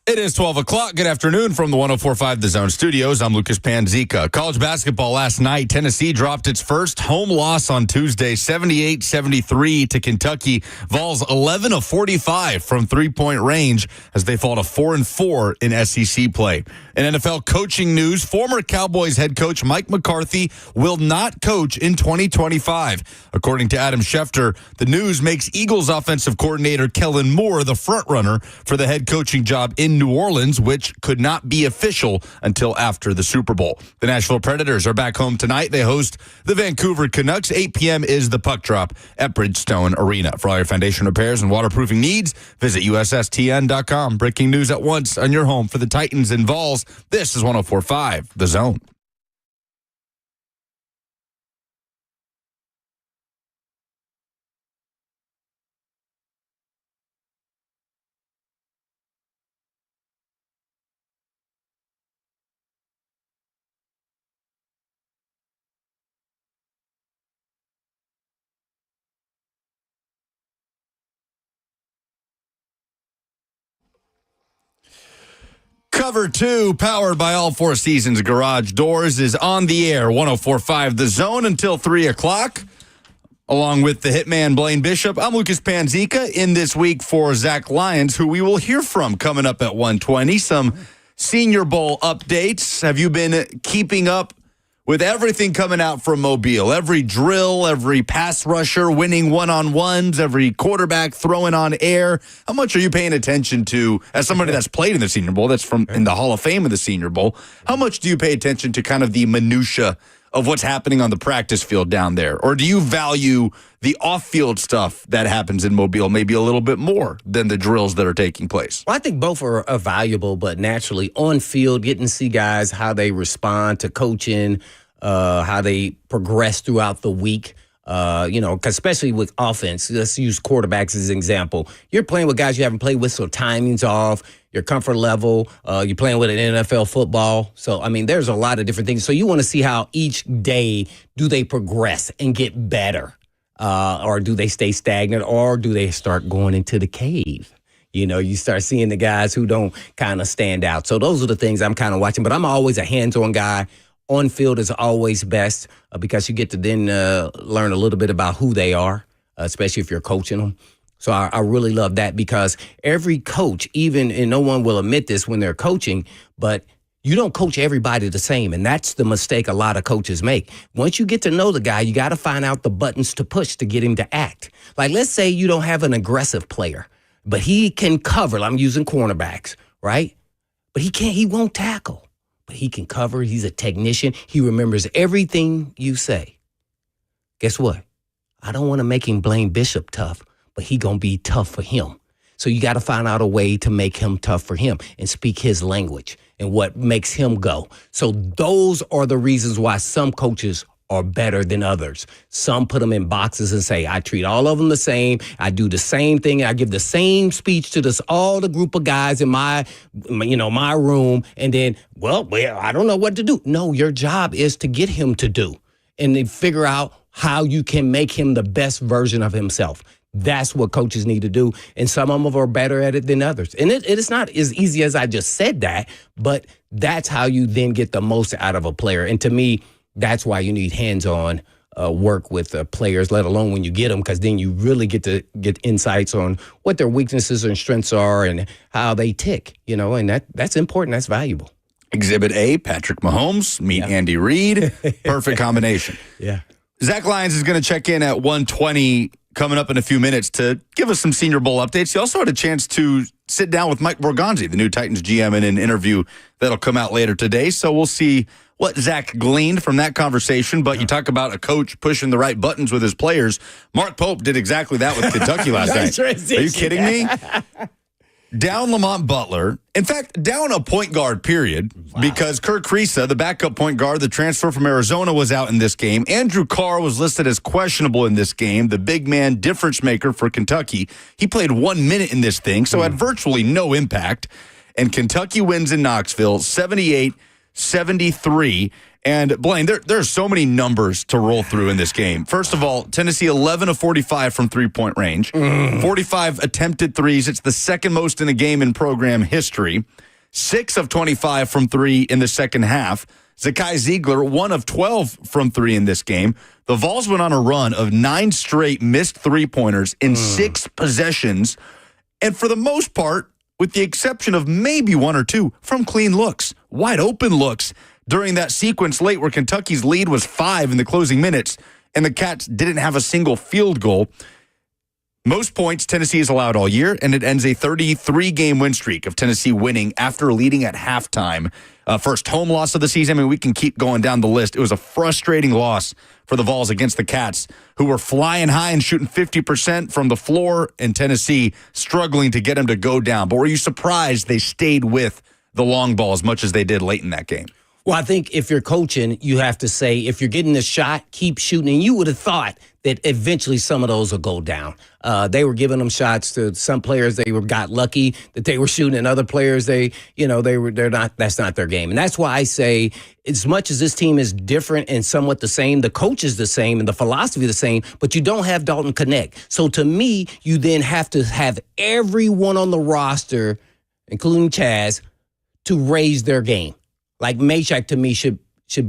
It is 12 o'clock. Good afternoon from the 104.5 The Zone Studios. I'm Lucas Panzica. College basketball last night. Tennessee dropped its first home loss on Tuesday, 78-73 to Kentucky. Vols 11 of 45 from three-point range as they fall to 4-4 in SEC play. In NFL coaching news, former Cowboys head coach Mike McCarthy will not coach in 2025. According to Adam Schefter, the news makes Eagles offensive coordinator Kellen Moore the frontrunner for the head coaching job in New Orleans, which could not be official until after the Super Bowl. The Nashville Predators are back home tonight. They host the Vancouver Canucks. 8 p.m. is the puck drop at Bridgestone Arena. For all your foundation repairs and waterproofing needs, visit USSTN.com. Breaking news at once on your home for the Titans and Vols. This is 104.5 The Zone. Cover 2, powered by All Four Seasons Garage Doors, is on the air. 104.5 The Zone until 3 o'clock. Along with the hitman Blaine Bishop, I'm Lucas Panzica in this week for Zach Lyons, who we will hear from coming up at 1:20. Some Senior Bowl updates. Have you been keeping up with everything coming out from Mobile? Every drill, every pass rusher winning one-on-ones, every quarterback throwing on air. How much are you paying attention to, as somebody that's played in the Senior Bowl, that's from in the Hall of Fame of the Senior Bowl, how much do you pay attention to kind of the minutia of what's happening on the practice field down there? Or do you value the off-field stuff that happens in Mobile maybe a little bit more than the drills that are taking place? Well, I think both are valuable, but naturally on field, getting to see guys, how they respond to coaching, how they progress throughout the week. 'Cause especially with offense, let's use quarterbacks as an example. You're playing with guys you haven't played with, so timing's off, your comfort level, you're playing with an NFL football. So, there's a lot of different things. So you want to see how each day do they progress and get better, or do they stay stagnant, or do they start going into the cave? You start seeing the guys who don't kind of stand out. So those are the things I'm kind of watching, but I'm always a hands-on guy. On field is always best because you get to then learn a little bit about who they are, especially if you're coaching them. So I really love that because every coach, and no one will admit this when they're coaching, but you don't coach everybody the same. And that's the mistake a lot of coaches make. Once you get to know the guy, you got to find out the buttons to push to get him to act. Like, let's say you don't have an aggressive player, but he can cover. I'm using cornerbacks, right? But he won't tackle. But he can cover. He's a technician. He remembers everything you say. Guess what? I don't want to make him Blaine Bishop tough, but he going to be tough for him. So you got to find out a way to make him tough for him and speak his language and what makes him go. So those are the reasons why some coaches are better than others. Some put them in boxes and say, I treat all of them the same. I do the same thing. I give the same speech to all the group of guys in my room. And then, well, I don't know what to do. No, your job is to get him to do and then figure out how you can make him the best version of himself. That's what coaches need to do. And some of them are better at it than others. And it's not as easy as I just said that, but that's how you then get the most out of a player. And to me, that's why you need hands-on work with players, let alone when you get them, because then you really get to get insights on what their weaknesses and strengths are and how they tick, and that's important. That's valuable. Exhibit A, Patrick Mahomes, meet Andy Reid. Perfect combination. Yeah. Zach Lyons is going to check in at 1:20 coming up in a few minutes to give us some Senior Bowl updates. He also had a chance to sit down with Mike Borgonzi, the new Titans GM, in an interview that'll come out later today. So we'll see what Zach gleaned from that conversation. But you talk about a coach pushing the right buttons with his players. Mark Pope did exactly that with Kentucky last night. Are you kidding me? Down Lamont Butler. In fact, down a point guard, period, because Kirk Kriisa, the backup point guard, the transfer from Arizona, was out in this game. Andrew Carr was listed as questionable in this game, the big man difference maker for Kentucky. He played 1 minute in this thing, so had virtually no impact. And Kentucky wins in Knoxville, 78-73. And Blaine, there's so many numbers to roll through in this game. First of all, Tennessee 11 of 45 from three-point range, 45 attempted threes. It's the second most in a game in program history. 6 of 25 from three in the second half. Zakai Ziegler, 1 of 12 from three in this game. The Vols went on a run of 9 straight missed three-pointers in 6 possessions. And for the most part, with the exception of maybe 1 or 2, from clean looks, wide open looks. During that sequence late where Kentucky's lead was 5 in the closing minutes and the Cats didn't have a single field goal. Most points Tennessee has allowed all year, and it ends a 33-game win streak of Tennessee winning after leading at halftime. First home loss of the season. I mean, we can keep going down the list. It was a frustrating loss for the Vols against the Cats, who were flying high and shooting 50% from the floor, and Tennessee struggling to get them to go down. But were you surprised they stayed with the long ball as much as they did late in that game? Well, I think if you're coaching, you have to say, if you're getting the shot, keep shooting. And you would have thought that eventually some of those will go down. They were giving them shots to some players. They got lucky that they were shooting, and other players, they're not. That's not their game. And that's why I say, as much as this team is different and somewhat the same, the coach is the same and the philosophy the same, but you don't have Dalton Connect. So to me, you then have to have everyone on the roster, including Chaz, to raise their game. Like Meshack, to me, should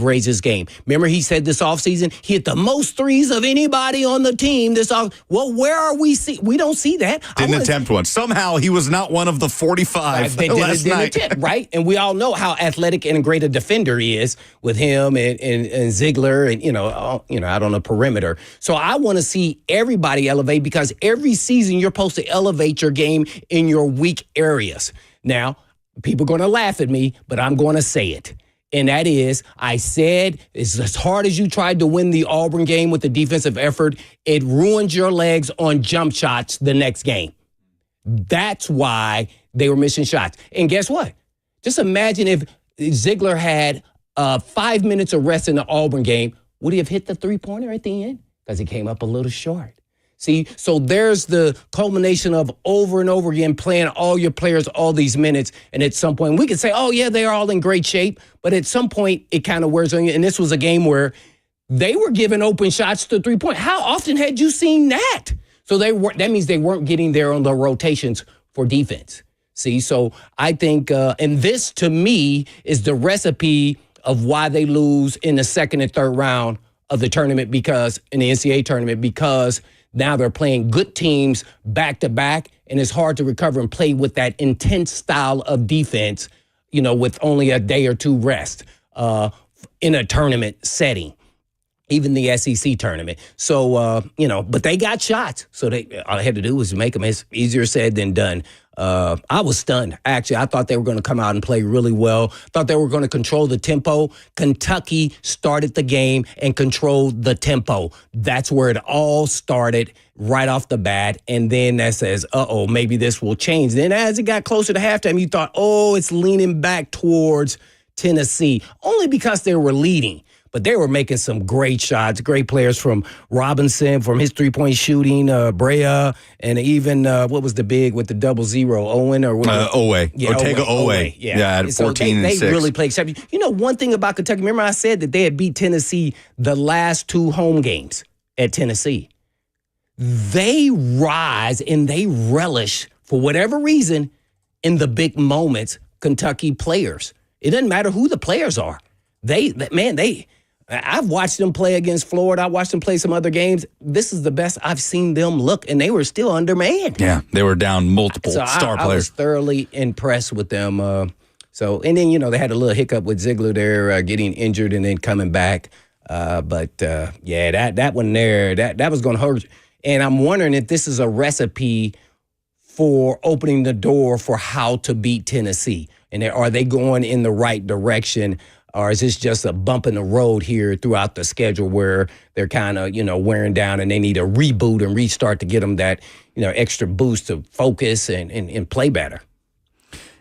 raise his game. Remember, he said this offseason, he hit the most threes of anybody on the team this off. Well, where are we? We don't see that. Didn't attempt one. Somehow he was not one of the 45 last night. Right? And we all know how athletic and great a defender he is with him and Ziegler and, out on the perimeter. So I want to see everybody elevate, because every season you're supposed to elevate your game in your weak areas. Now, people are going to laugh at me, but I'm going to say it. And that is, I said, as hard as you tried to win the Auburn game with the defensive effort, it ruined your legs on jump shots the next game. That's why they were missing shots. And guess what? Just imagine if Ziegler had 5 minutes of rest in the Auburn game. Would he have hit the three-pointer at the end? Because he came up a little short. See, so there's the culmination of over and over again playing all your players all these minutes. And at some point, we could say, oh, yeah, they're all in great shape. But at some point, it kind of wears on you. And this was a game where they were giving open shots to three-point. How often had you seen that? So that means they weren't getting there on the rotations for defense. See, so I think, and this to me is the recipe of why they lose in the second and third round of the tournament, because in the NCAA tournament, because now they're playing good teams back-to-back, and it's hard to recover and play with that intense style of defense, with only a day or two rest in a tournament setting, even the SEC tournament. So, but they got shots. So all they had to do was make them. It's easier said than done. I was stunned. Actually, I thought they were going to come out and play really well. Thought they were going to control the tempo. Kentucky started the game and controlled the tempo. That's where it all started right off the bat. And then that says, maybe this will change. Then as it got closer to halftime, you thought, it's leaning back towards Tennessee, only because they were leading. But they were making some great shots, great players from Robinson, from his three-point shooting, Brea, and even, what was the big with the 0-0, Owen? Or Owe. Yeah, Ortega Owe. Yeah, at 14 and 6. They really played exceptional. One thing about Kentucky, remember I said that they had beat Tennessee the last 2 home games at Tennessee. They rise and they relish, for whatever reason, in the big moments, Kentucky players. It doesn't matter who the players are. I've watched them play against Florida. I watched them play some other games. This is the best I've seen them look, and they were still undermanned. Yeah, they were down multiple star players. I was thoroughly impressed with them. And then, they had a little hiccup with Ziegler there getting injured and then coming back. That one there, that was going to hurt. And I'm wondering if this is a recipe for opening the door for how to beat Tennessee. And are they going in the right direction? Or is this just a bump in the road here throughout the schedule where they're kind of, wearing down and they need a reboot and restart to get them that, extra boost to focus and play better?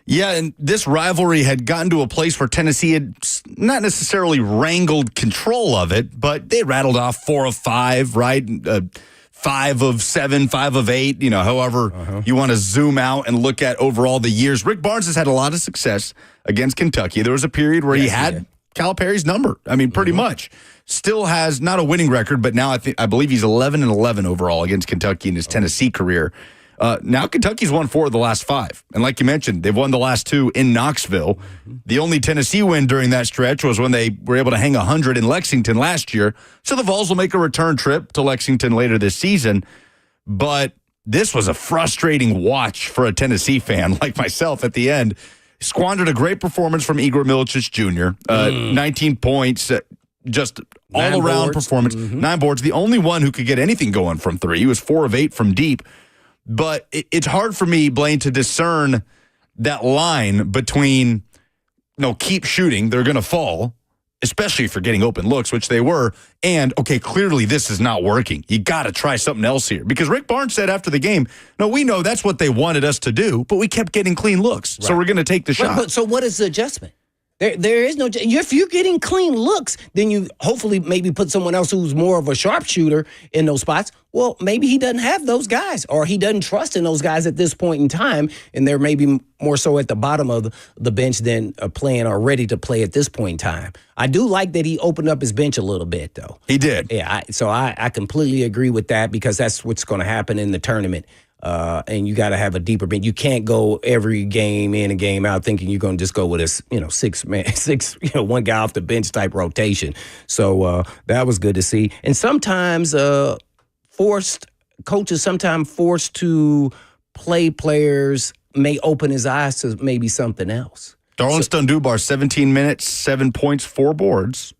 Yeah, and this rivalry had gotten to a place where Tennessee had not necessarily wrangled control of it, but they rattled off 4 of 5, right? 5 of 7, 5 of 8, however you want to zoom out and look at overall the years. Rick Barnes has had a lot of success against Kentucky. There was a period where he had Calipari's number. I mean, pretty much. Still has not a winning record, but now I believe he's 11-11 overall against Kentucky in his Tennessee career. Now Kentucky's won 4 of the last 5. And like you mentioned, they've won the last 2 in Knoxville. The only Tennessee win during that stretch was when they were able to hang 100 in Lexington last year. So the Vols will make a return trip to Lexington later this season. But this was a frustrating watch for a Tennessee fan like myself at the end. Squandered a great performance from Igor Milicic Jr. 19 points, just all-around performance. 9 boards. The only one who could get anything going from 3. He was 4 of 8 from deep. But it's hard for me, Blaine, to discern that line between, keep shooting, they're going to fall, especially if you're getting open looks, which they were, and, okay, clearly this is not working. You got to try something else here. Because Rick Barnes said after the game, no, we know that's what they wanted us to do, but we kept getting clean looks, so we're going to take the shot. But so what is the adjustment? There is no. If you're getting clean looks, then you hopefully maybe put someone else who's more of a sharpshooter in those spots. Well, maybe he doesn't have those guys, or he doesn't trust in those guys at this point in time, and they're maybe more so at the bottom of the bench than playing or ready to play at this point in time. I do like that he opened up his bench a little bit, though. He did. Yeah, so I completely agree with that because that's what's going to happen in the tournament. And you got to have a deeper bench. You can't go every game in and game out thinking you're going to just go with a one guy off the bench type rotation. So that was good to see. And sometimes coaches sometimes forced to play players may open his eyes to maybe something else. Darlington Dubar, 17 minutes, 7 points, 4 boards.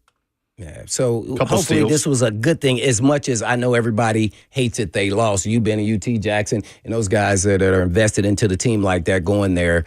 Yeah, so Couple hopefully steals. this was a good thing, as much as I know everybody hates it they lost. You've been at UT Jackson, and those guys that are invested into the team like that going there,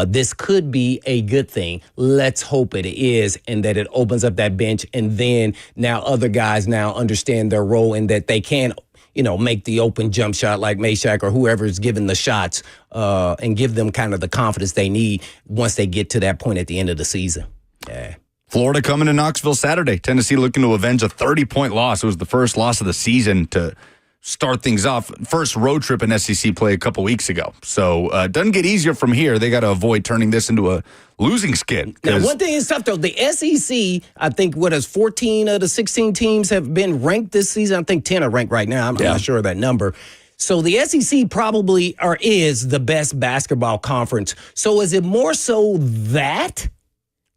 this could be a good thing. Let's hope it is, and that it opens up that bench, and then now other guys now understand their role and that they can make the open jump shot like Meshack or whoever is giving the shots and give them kind of the confidence they need once they get to that point at the end of the season. Yeah. Florida coming to Knoxville Saturday. Tennessee looking to avenge a 30-point loss. It was the first loss of the season to start things off. First road trip in SEC play a couple weeks ago. So it doesn't get easier from here. They got to avoid turning this into a losing skid. Now, one thing is tough, though. The SEC, I think, 14 of the 16 teams have been ranked this season? I think 10 are ranked right now. I'm not sure of that number. So the SEC probably is the best basketball conference. So is it more so that,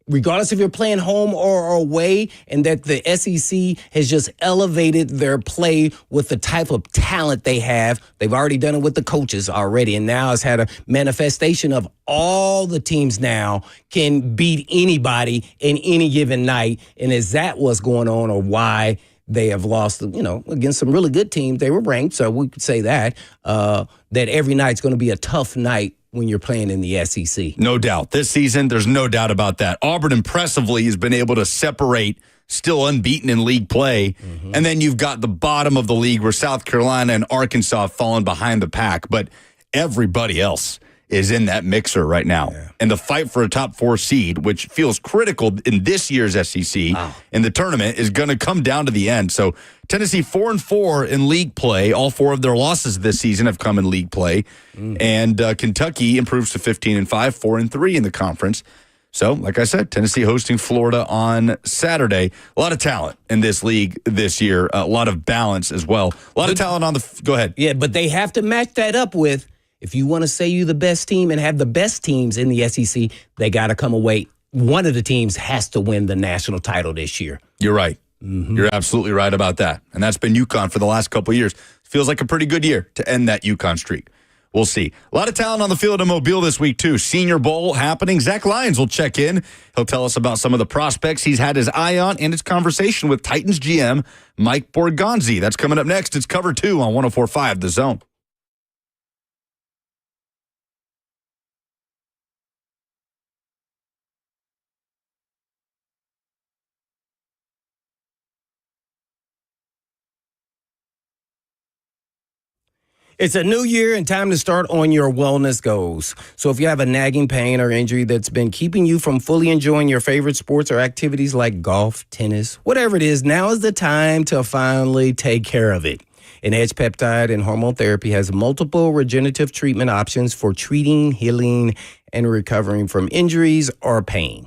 regardless if you're playing home or away, and that the SEC has just elevated their play with the type of talent they have? They've already done it with the coaches already, and now it's had a manifestation of all the teams now can beat anybody in any given night. And is that what's going on, or why they have lost, against some really good teams? They were ranked, so we could say that every night's going to be a tough night when you're playing in the SEC. No doubt. This season, there's no doubt about that. Auburn impressively has been able to separate, still unbeaten in league play. And then you've got the bottom of the league where South Carolina and Arkansas have fallen behind the pack. But everybody else is in that mixer right now. Yeah. And the fight for a top 4 seed, which feels critical in this year's SEC in the tournament, is going to come down to the end. So Tennessee 4-4 in league play. All 4 of their losses this season have come in league play. And Kentucky improves to 15-5, 4-3 in the conference. So, like I said, Tennessee hosting Florida on Saturday. A lot of talent in this league this year. A lot of balance as well. A lot of talent on the... Go ahead. Yeah, but they have to match that up with, if you want to say you're the best team and have the best teams in the SEC, they got to come away. One of the teams has to win the national title this year. You're right. You're absolutely right about that. And that's been UConn for the last couple of years. Feels like a pretty good year to end that UConn streak. We'll see. A lot of talent on the field in Mobile this week, too. Senior Bowl happening. Zach Lyons will check in. He'll tell us about some of the prospects he's had his eye on and his conversation with Titans GM Mike Borgonzi. That's coming up next. It's Cover 2 on 104.5 The Zone. It's a new year and time to start on your wellness goals. So if you have a nagging pain or injury that's been keeping you from fully enjoying your favorite sports or activities like golf, tennis, whatever it is, now is the time to finally take care of it. And Edge Peptide and Hormone Therapy has multiple regenerative treatment options for treating, healing, and recovering from injuries or pain.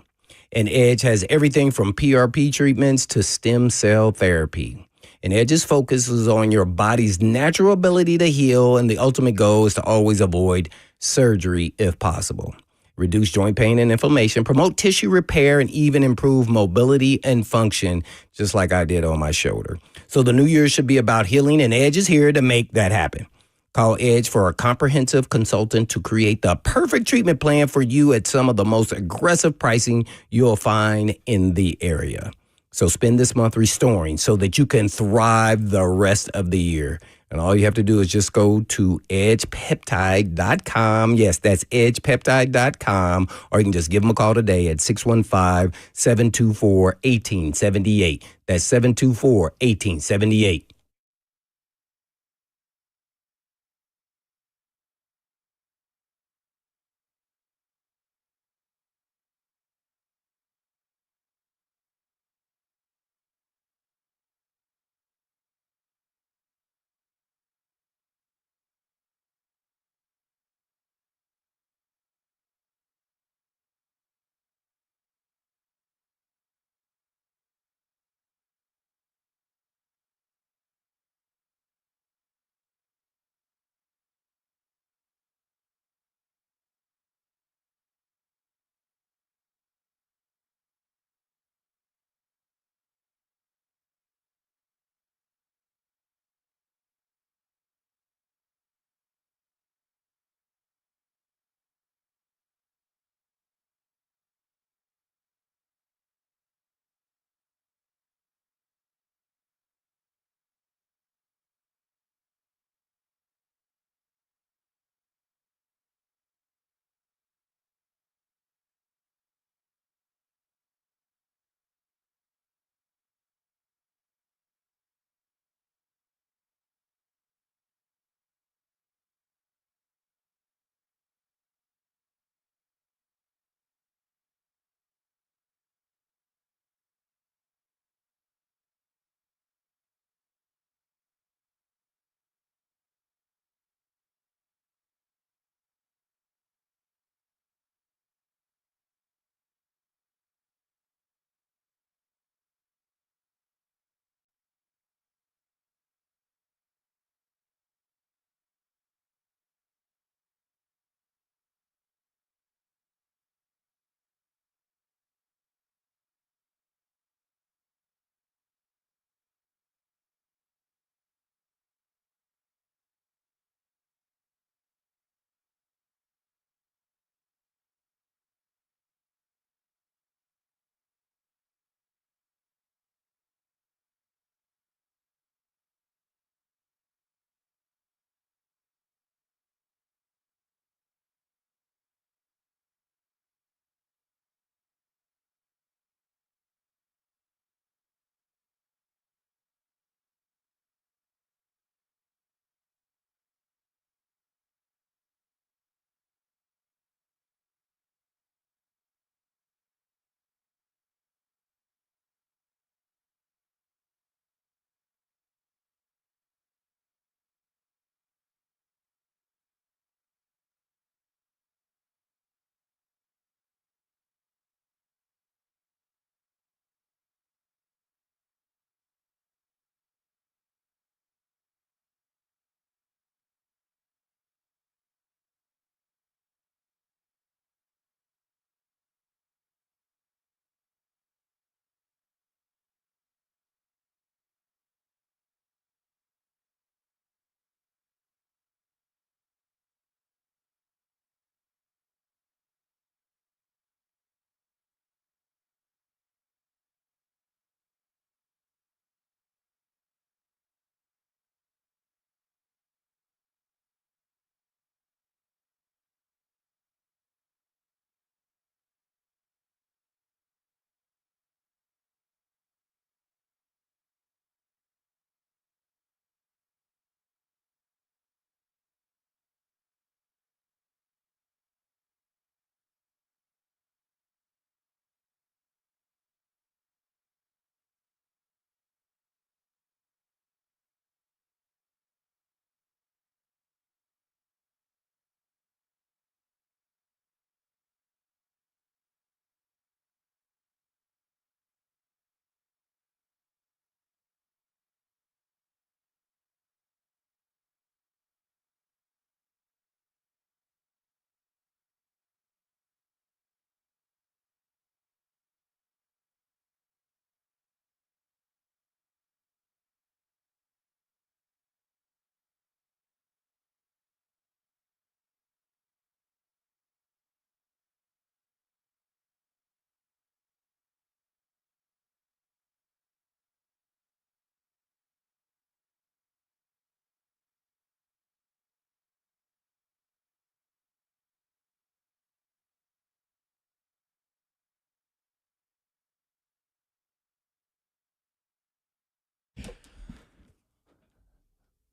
And Edge has everything from PRP treatments to stem cell therapy. And Edge's focus is on your body's natural ability to heal, and the ultimate goal is to always avoid surgery if possible. Reduce joint pain and inflammation, promote tissue repair, and even improve mobility and function, just like I did on my shoulder. So the new year should be about healing, and Edge is here to make that happen. Call Edge for a comprehensive consultant to create the perfect treatment plan for you at some of the most aggressive pricing you'll find in the area. So spend this month restoring so that you can thrive the rest of the year. And all you have to do is just go to edgepeptide.com. Yes, that's edgepeptide.com. Or you can just give them a call today at 615-724-1878. That's 724-1878.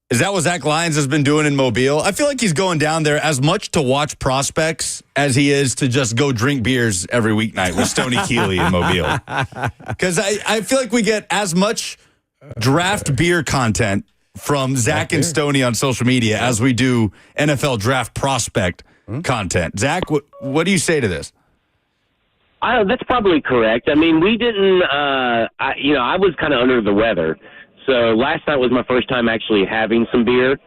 Is that what Zach Lyons has been doing in Mobile? I feel like he's going down there as much to watch prospects as he is to just go drink beers every weeknight with Stoney Keeley in Mobile. Because I feel like we get as much draft beer content from Zach and Stoney on social media as we do NFL draft prospect content. Zach, what do you say to this? That's probably correct. I mean, we didn't, I was kind of under the weather. So last night was my first time actually having some beer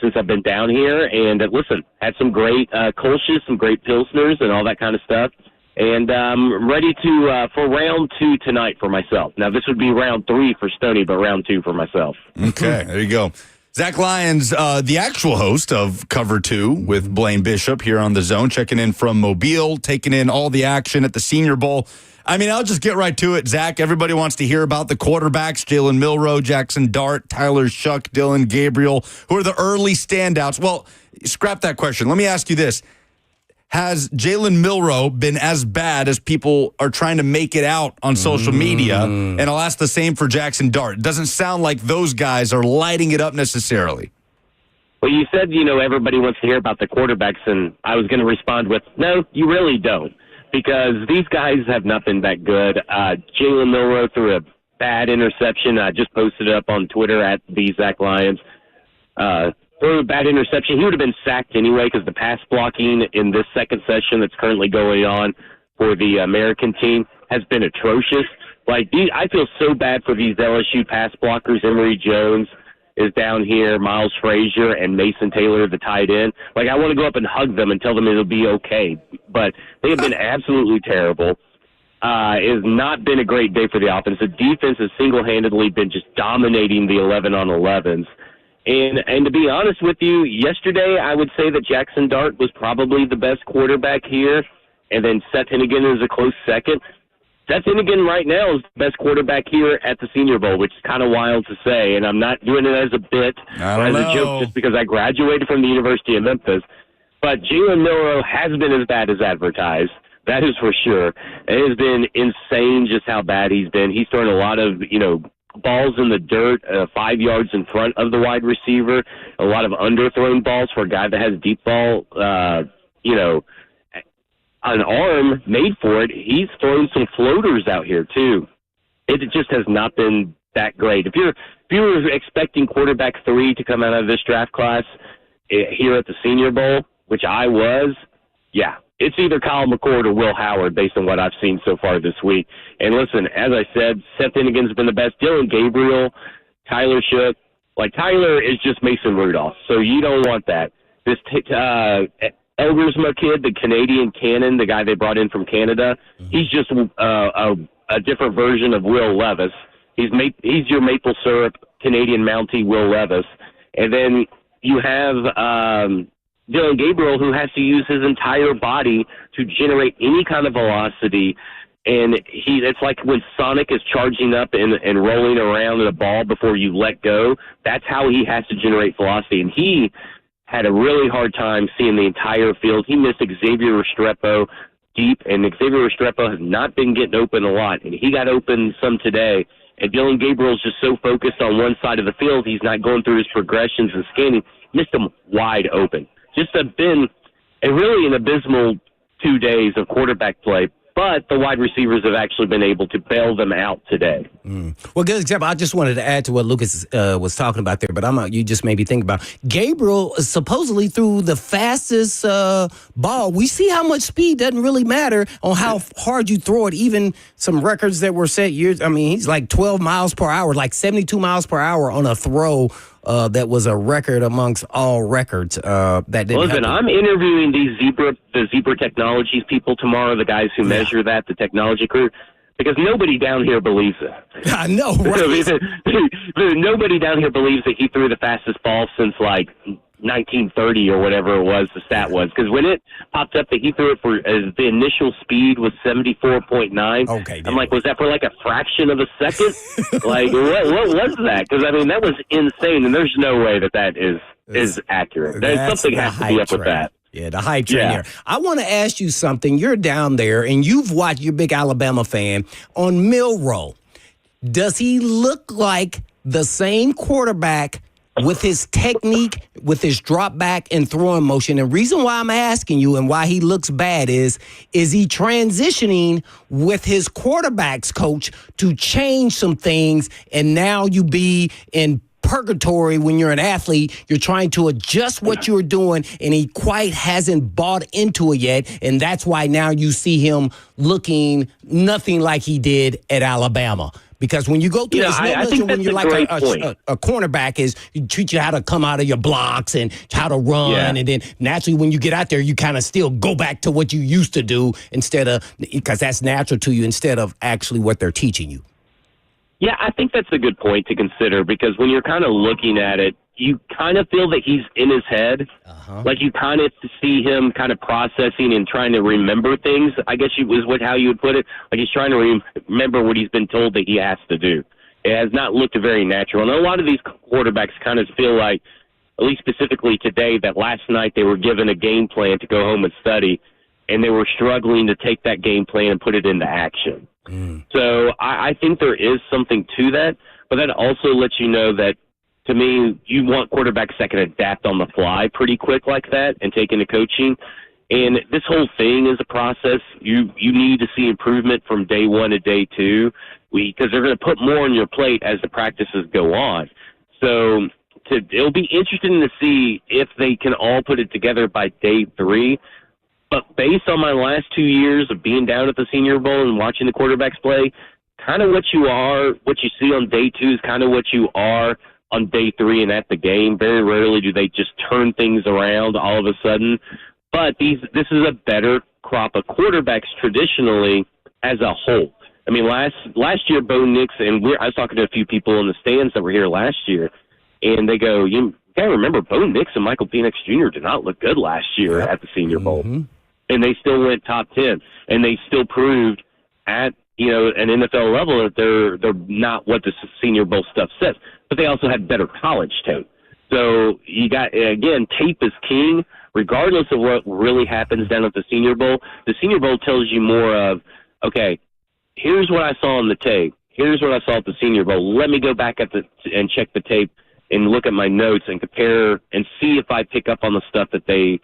since I've been down here. And listen, had some great Kolsch's, some great Pilsners and all that kind of stuff. And ready to for round 2 tonight for myself. Now, this would be round 3 for Stoney, but round 2 for myself. Okay, there you go. Zach Lyons, the actual host of Cover 2 with Blaine Bishop here on The Zone, checking in from Mobile, taking in all the action at the Senior Bowl. I mean, I'll just get right to it, Zach. Everybody wants to hear about the quarterbacks, Jalen Milroe, Jackson Dart, Tyler Shuck, Dylan Gabriel. Who are the early standouts? Well, scrap that question. Let me ask you this. Has Jalen Milroe been as bad as people are trying to make it out on social media? And I'll ask the same for Jackson Dart. It doesn't sound like those guys are lighting it up necessarily. Well, you said, everybody wants to hear about the quarterbacks, and I was going to respond with, no, you really don't. Because these guys have not been that good. Jalen Milroe threw a bad interception. I just posted it up on Twitter at the Zach Lyons. Threw a bad interception. He would have been sacked anyway because the pass blocking in this second session that's currently going on for the American team has been atrocious. I feel so bad for these LSU pass blockers. Emory Jones is down here, Miles Frazier, and Mason Taylor, the tight end. I want to go up and hug them and tell them it'll be okay. But they have been absolutely terrible. It has not been a great day for the offense. The defense has single-handedly been just dominating the 11-on-11s. And to be honest with you, yesterday I would say that Jackson Dart was probably the best quarterback here, and then Seth Hennigan is a close second. Seth Hennigan right now is the best quarterback here at the Senior Bowl, which is kind of wild to say, and I'm not doing it as a bit or as a joke just because I graduated from the University of Memphis. But Jalen Milroe has been as bad as advertised. That is for sure. It has been insane just how bad he's been. He's thrown a lot of, balls in the dirt 5 yards in front of the wide receiver, a lot of underthrown balls for a guy that has deep ball, an arm made for it. He's thrown some floaters out here too. It just has not been that great. If you're expecting quarterback 3 to come out of this draft class here at the Senior Bowl, which I was, yeah, it's either Kyle McCord or Will Howard based on what I've seen so far this week. And listen, as I said, Seth Hennigan's been the best. Dylan Gabriel, Tyler Shook. Tyler is just Mason Rudolph, so you don't want that. This Elgersma kid, the Canadian Cannon, the guy they brought in from Canada, he's just a different version of Will Levis. He's your maple syrup Canadian Mountie Will Levis. And then you have Dylan Gabriel, who has to use his entire body to generate any kind of velocity. And it's like when Sonic is charging up and rolling around in a ball before you let go. That's how he has to generate velocity. And he had a really hard time seeing the entire field. He missed Xavier Restrepo deep, and Xavier Restrepo has not been getting open a lot. And he got open some today. And Dylan Gabriel's just so focused on one side of the field, he's not going through his progressions and scanning. Missed him wide open. Just been really an abysmal 2 days of quarterback play, but the wide receivers have actually been able to bail them out today. Well, good example. I just wanted to add to what Lucas was talking about there, but you just made me think about Gabriel supposedly threw the fastest ball. We see how much speed doesn't really matter on how hard you throw it. Even some records that were set years. I mean, he's like 12 miles per hour, like 72 miles per hour on a throw. That was a record amongst all records. That didn't Listen, I'm interviewing the Zebra Technologies people tomorrow, the guys who measure that, the technology crew, because nobody down here believes it. I know, right? Nobody down here believes that he threw the fastest ball since, 1930 or whatever it was, the stat was. Because when it popped up that he threw it the initial speed was 74.9. Okay. I'm like, was that for a fraction of a second? what was that? Because, that was insane, and there's no way that is accurate. Something has to be up with that. Yeah, the hype train here. I want to ask you something. You're down there, and you're a big Alabama fan. On Milroe, does he look like the same quarterback with his technique, with his drop back and throwing motion. And reason why I'm asking you and why he looks bad is he transitioning with his quarterbacks coach to change some things, and now you be in purgatory when you're an athlete. You're trying to adjust what you're doing, and he quite hasn't bought into it yet, and that's why now you see him looking nothing like he did at Alabama. Because when you go through, I think when you're like a cornerback is you teach you how to come out of your blocks and how to run, and then naturally when you get out there, you kind of still go back to what you used to do because that's natural to you instead of actually what they're teaching you. Yeah, I think that's a good point to consider, because when you're kind of looking at it, you kind of feel that he's in his head. Like you kind of see him kind of processing and trying to remember things, I guess how you would put it. Like he's trying to remember what he's been told that he has to do. It has not looked very natural. And a lot of these quarterbacks kind of feel like, at least specifically today, that last night they were given a game plan to go home and study, and they were struggling to take that game plan and put it into action. So I think there is something to that, but that also lets you know that, to me, you want quarterbacks that can adapt on the fly pretty quick like that and take into coaching. And this whole thing is a process. You need to see improvement from day one to day two, because they're going to put more on your plate as the practices go on. So it'll be interesting to see if they can all put it together by day three. But based on my last 2 years of being down at the Senior Bowl and watching the quarterbacks play, kind of what you see on day two is kind of what you are on day three and at the game. Very rarely do they just turn things around all of a sudden. But this is a better crop of quarterbacks traditionally as a whole. I mean, last year, Bo Nix, and I was talking to a few people in the stands that were here last year, and they go, you got to remember, Bo Nix and Michael Penix Jr. did not look good last year at the Senior Bowl. And they still went top 10, and they still proved at an NFL level that they're not what the Senior Bowl stuff says. But they also had better college tape. So you got, again, tape is king, regardless of what really happens down at the Senior Bowl. The Senior Bowl tells you more of, okay, here's what I saw on the tape. Here's what I saw at the Senior Bowl. Let me go back and check the tape and look at my notes and compare and see if I pick up on the stuff that they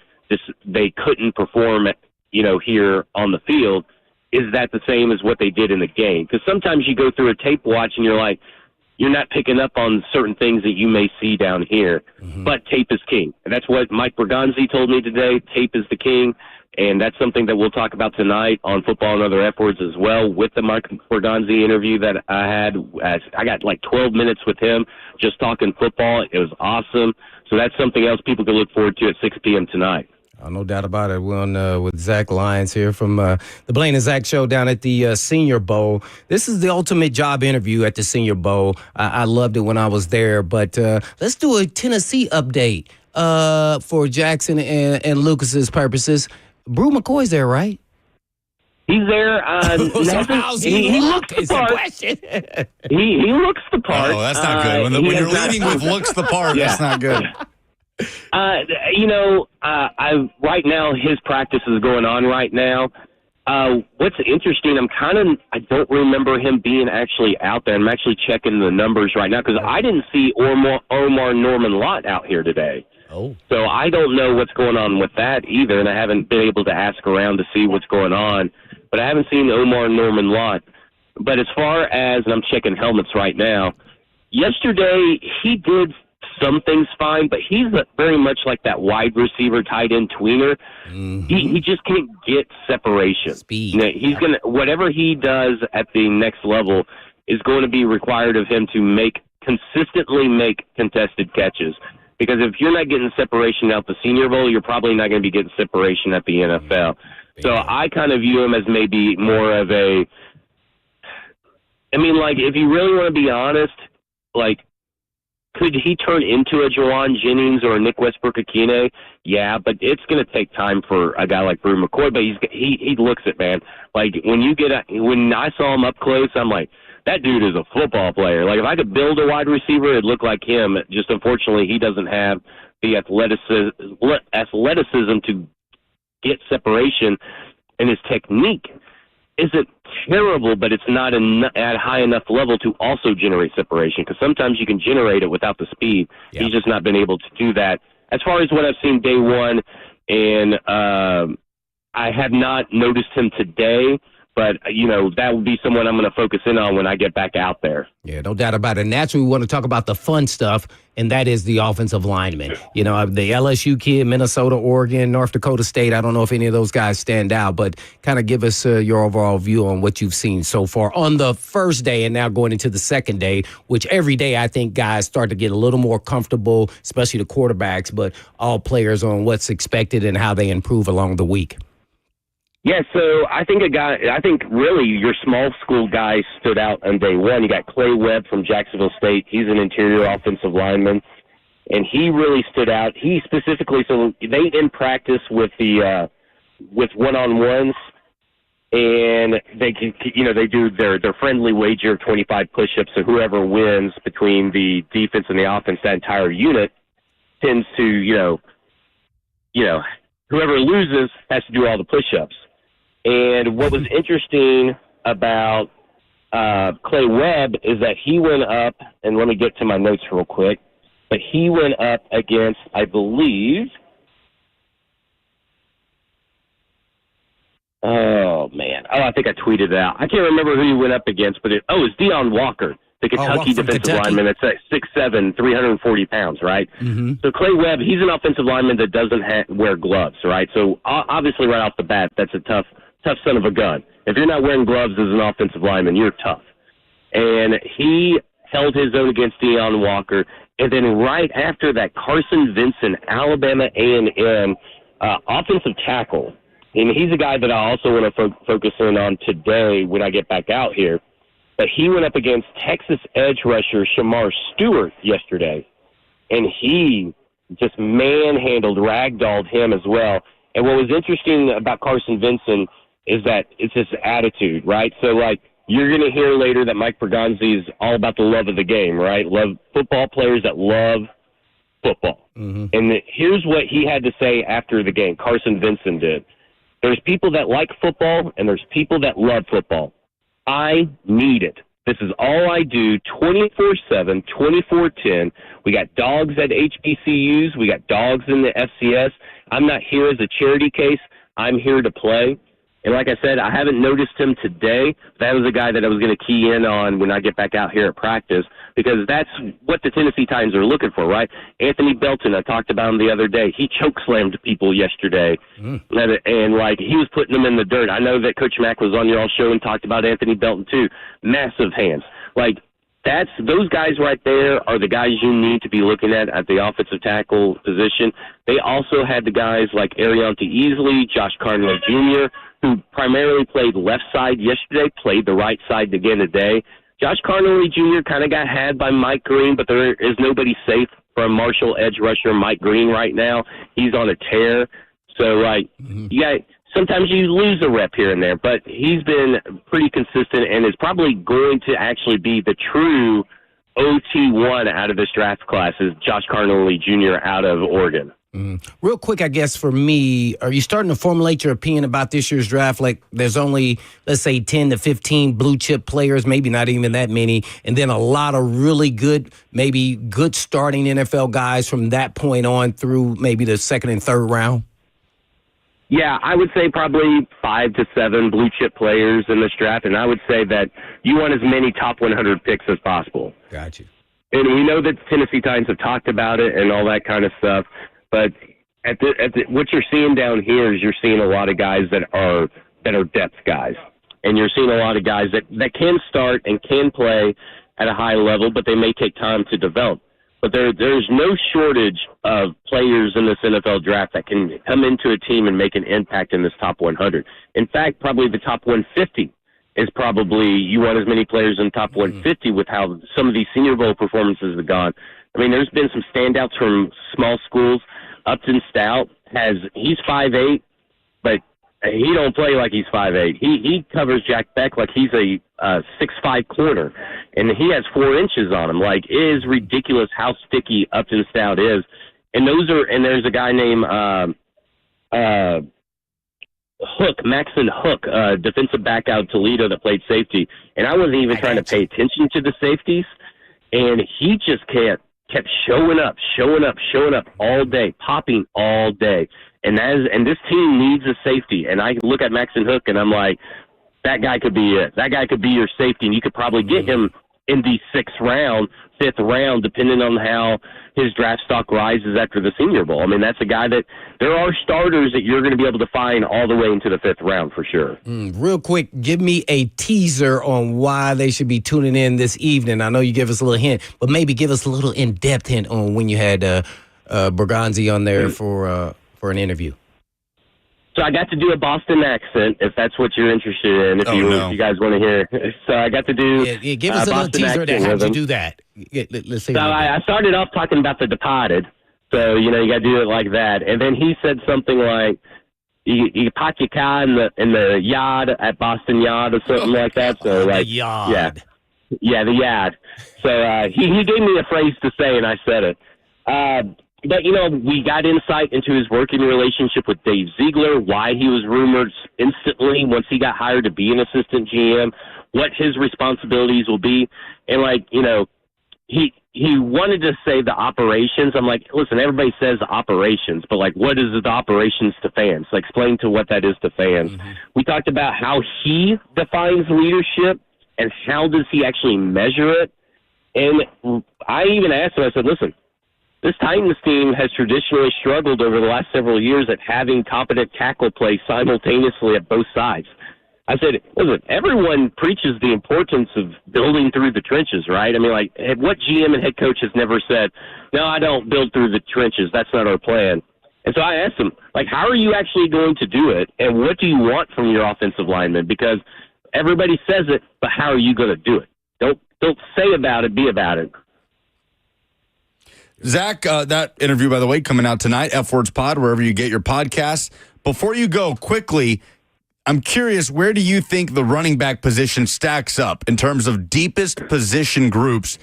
couldn't perform here on the field. Is that the same as what they did in the game? Because sometimes you go through a tape watch and you're like, you're not picking up on certain things that you may see down here. But tape is king. And that's what Mike Bergonzi told me today. Tape is the king. And that's something that we'll talk about tonight on Football and Other F Words as well, with the Mike Bergonzi interview that I had. I got like 12 minutes with him just talking football. It was awesome. So that's something else people can look forward to at 6 p.m. tonight. No doubt about it. We're on with Zach Lyons here from the Blaine and Zach show down at the Senior Bowl. This is the ultimate job interview at the Senior Bowl. I loved it when I was there. But let's do a Tennessee update for Jackson and Lucas's purposes. Brew McCoy's there, right? He's there. So how's he look? Is the question. He looks the part. Oh, that's not good. When you're leading with looks the part, that's not good. Right now his practice is going on right now. What's interesting, I don't remember him being actually out there. I'm actually checking the numbers right now because I didn't see Omar Norman Lott out here today. Oh. So I don't know what's going on with that either, and I haven't been able to ask around to see what's going on. But I haven't seen Omar Norman Lott. But as far as, and I'm checking helmets right now, yesterday he did some things fine, but he's very much like that wide receiver, tight end tweener. He just can't get separation. Speed. He's gonna, whatever he does at the next level is going to be required of him to consistently make contested catches. Because if you're not getting separation out the Senior Bowl, you're probably not going to be getting separation at the NFL. So I kind of view him as maybe more of if you really want to be honest, could he turn into a Jawan Jennings or a Nick Westbrook-Akine? Yeah, but it's going to take time for a guy like Brew McCoy. But he looks it, man. When I saw him up close, I'm like, that dude is a football player. If I could build a wide receiver, it'd look like him. Just unfortunately, he doesn't have the athleticism to get separation, and his technique isn't terrible, but it's not at high enough level to also generate separation, because sometimes you can generate it without the speed. Yeah. He's just not been able to do that. As far as what I've seen day one, and I have not noticed him today, but, that would be someone I'm going to focus in on when I get back out there. Yeah, no doubt about it. Naturally, we want to talk about the fun stuff, and that is the offensive linemen. The LSU kid, Minnesota, Oregon, North Dakota State, I don't know if any of those guys stand out, but kind of give us your overall view on what you've seen so far on the first day and now going into the second day, which every day I think guys start to get a little more comfortable, especially the quarterbacks, but all players on what's expected and how they improve along the week. Yeah, so I think really your small school guys stood out on day one. You got Clay Webb from Jacksonville State. He's an interior offensive lineman, and he really stood out. He specifically, so they in practice with the with one-on-ones, and they do their friendly wager of 25 push-ups. So whoever wins between the defense and the offense, that entire unit tends to whoever loses has to do all the push-ups. And what was interesting about Clay Webb is that he went up, and let me get to my notes real quick, but he went up against, I believe, I think I tweeted it out. I can't remember who he went up against, but it's Deion Walker, the Kentucky defensive lineman that's at 6'7", 340 pounds, right? Mm-hmm. So Clay Webb, he's an offensive lineman that doesn't wear gloves, right? So obviously right off the bat, that's a tough son of a gun. If you're not wearing gloves as an offensive lineman, you're tough. And he held his own against Deion Walker. And then right after that, Carson Vincent, Alabama A&M, offensive tackle. And he's a guy that I also want to focus in on today when I get back out here. But he went up against Texas edge rusher Shamar Stewart yesterday. And he just manhandled, ragdolled him as well. And what was interesting about Carson Vincent is that it's his attitude, right? So, you're going to hear later that Mike Bergonzi is all about the love of the game, right? Love football players that love football. Mm-hmm. And here's what he had to say after the game, Carson Vincent did. There's people that like football, and there's people that love football. I need it. This is all I do 24/7, 24/10. We got dogs at HBCUs. We got dogs in the FCS. I'm not here as a charity case. I'm here to play. And like I said, I haven't noticed him today. That was a guy that I was going to key in on when I get back out here at practice, because that's what the Tennessee Titans are looking for, right? Anthony Belton, I talked about him the other day. He chokeslammed people yesterday, and he was putting them in the dirt. I know that Coach Mack was on y'all's show and talked about Anthony Belton too. Massive hands. Those guys right there are the guys you need to be looking at the offensive tackle position. They also had the guys like Ariante Easley, Josh Carnley Jr., who primarily played left side yesterday, played the right side again today. Josh Carnley Jr. kind of got had by Mike Green, but there is nobody safe from Marshall edge rusher Mike Green right now. He's on a tear. So, sometimes you lose a rep here and there, but he's been pretty consistent and is probably going to actually be the true OT1 out of this draft class, is Josh Carnley Jr. out of Oregon. Real quick, I guess for me, are you starting to formulate your opinion about this year's draft? There's only, let's say, 10 to 15 blue chip players, maybe not even that many, and then a lot of really good, maybe good starting NFL guys from that point on through maybe the second and third round? Yeah, I would say probably 5 to 7 blue chip players in this draft, and I would say that you want as many top 100 picks as possible. Gotcha. And we know that Tennessee Titans have talked about it and all that kind of stuff. But what you're seeing down here is you're seeing a lot of guys that are depth guys. And you're seeing a lot of guys that can start and can play at a high level, but they may take time to develop. But there's no shortage of players in this NFL draft that can come into a team and make an impact in this top 100. In fact, probably the top 150 is probably, you want as many players in the top 150 with how some of these Senior Bowl performances have gone. I mean, there's been some standouts from small schools. Upton Stout he's 5'8", but he don't play like he's 5'8". He covers Jack Beck like he's a 6'5" corner, and he has 4 inches on him. It is ridiculous how sticky Upton Stout is. And there's a guy named Maxon Hook, defensive back out of Toledo that played safety, and I wasn't even trying to pay attention to the safeties, and he just kept showing up all day, popping all day. And this team needs a safety. And I look at Maxon Hook, and I'm like, that guy could be it. That guy could be your safety, and you could probably get him in the 6th round, 5th round, depending on how his draft stock rises after the Senior Bowl. I mean, that's a guy that there are starters that you're going to be able to find all the way into the 5th round for sure. Real quick, give me a teaser on why they should be tuning in this evening. I know you give us a little hint, but maybe give us a little in-depth hint on when you had Berganzi on there for an interview. So I got to do a Boston accent, if that's what you're interested in, if you guys want to hear. So I got to do give us a little teaser that how'd you do that. Let's see. So I started off talking about The Departed. So, you got to do it like that. And then he said something like, you park your car in the yard at Boston Yard or something like that. So the yard. Yeah, the yard. So he gave me a phrase to say, and I said it. But, we got insight into his working relationship with Dave Ziegler, why he was rumored instantly once he got hired to be an assistant GM, what his responsibilities will be. And, he wanted to say the operations. I'm like, listen, everybody says operations, but, what is the operations to fans? Explain to what that is to fans. Mm-hmm. We talked about how he defines leadership and how does he actually measure it. And I even asked him, I said, listen, this Titans team has traditionally struggled over the last several years at having competent tackle play simultaneously at both sides. I said, listen, everyone preaches the importance of building through the trenches, right? I mean, what GM and head coach has never said, no, I don't build through the trenches. That's not our plan. And so I asked him, how are you actually going to do it? And what do you want from your offensive linemen? Because everybody says it, but how are you going to do it? Don't say about it, be about it. Zach, that interview, by the way, coming out tonight, F Words Pod, wherever you get your podcasts. Before you go, quickly, I'm curious, where do you think the running back position stacks up in terms of deepest position groups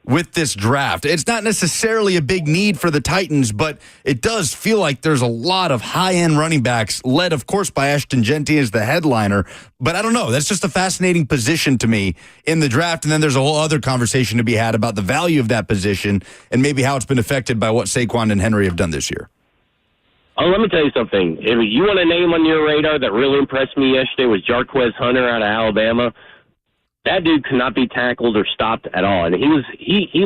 with this draft? It's not necessarily a big need for the Titans, but it does feel like there's a lot of high-end running backs, led, of course, by Ashton Genty as the headliner. But I don't know. That's just a fascinating position to me in the draft. And then there's a whole other conversation to be had about the value of that position and maybe how it's been affected by what Saquon and Henry have done this year. Oh, let me tell you something. If you want a name on your radar that really impressed me yesterday was Jarquez Hunter out of Alabama. That dude could not be tackled or stopped at all. And he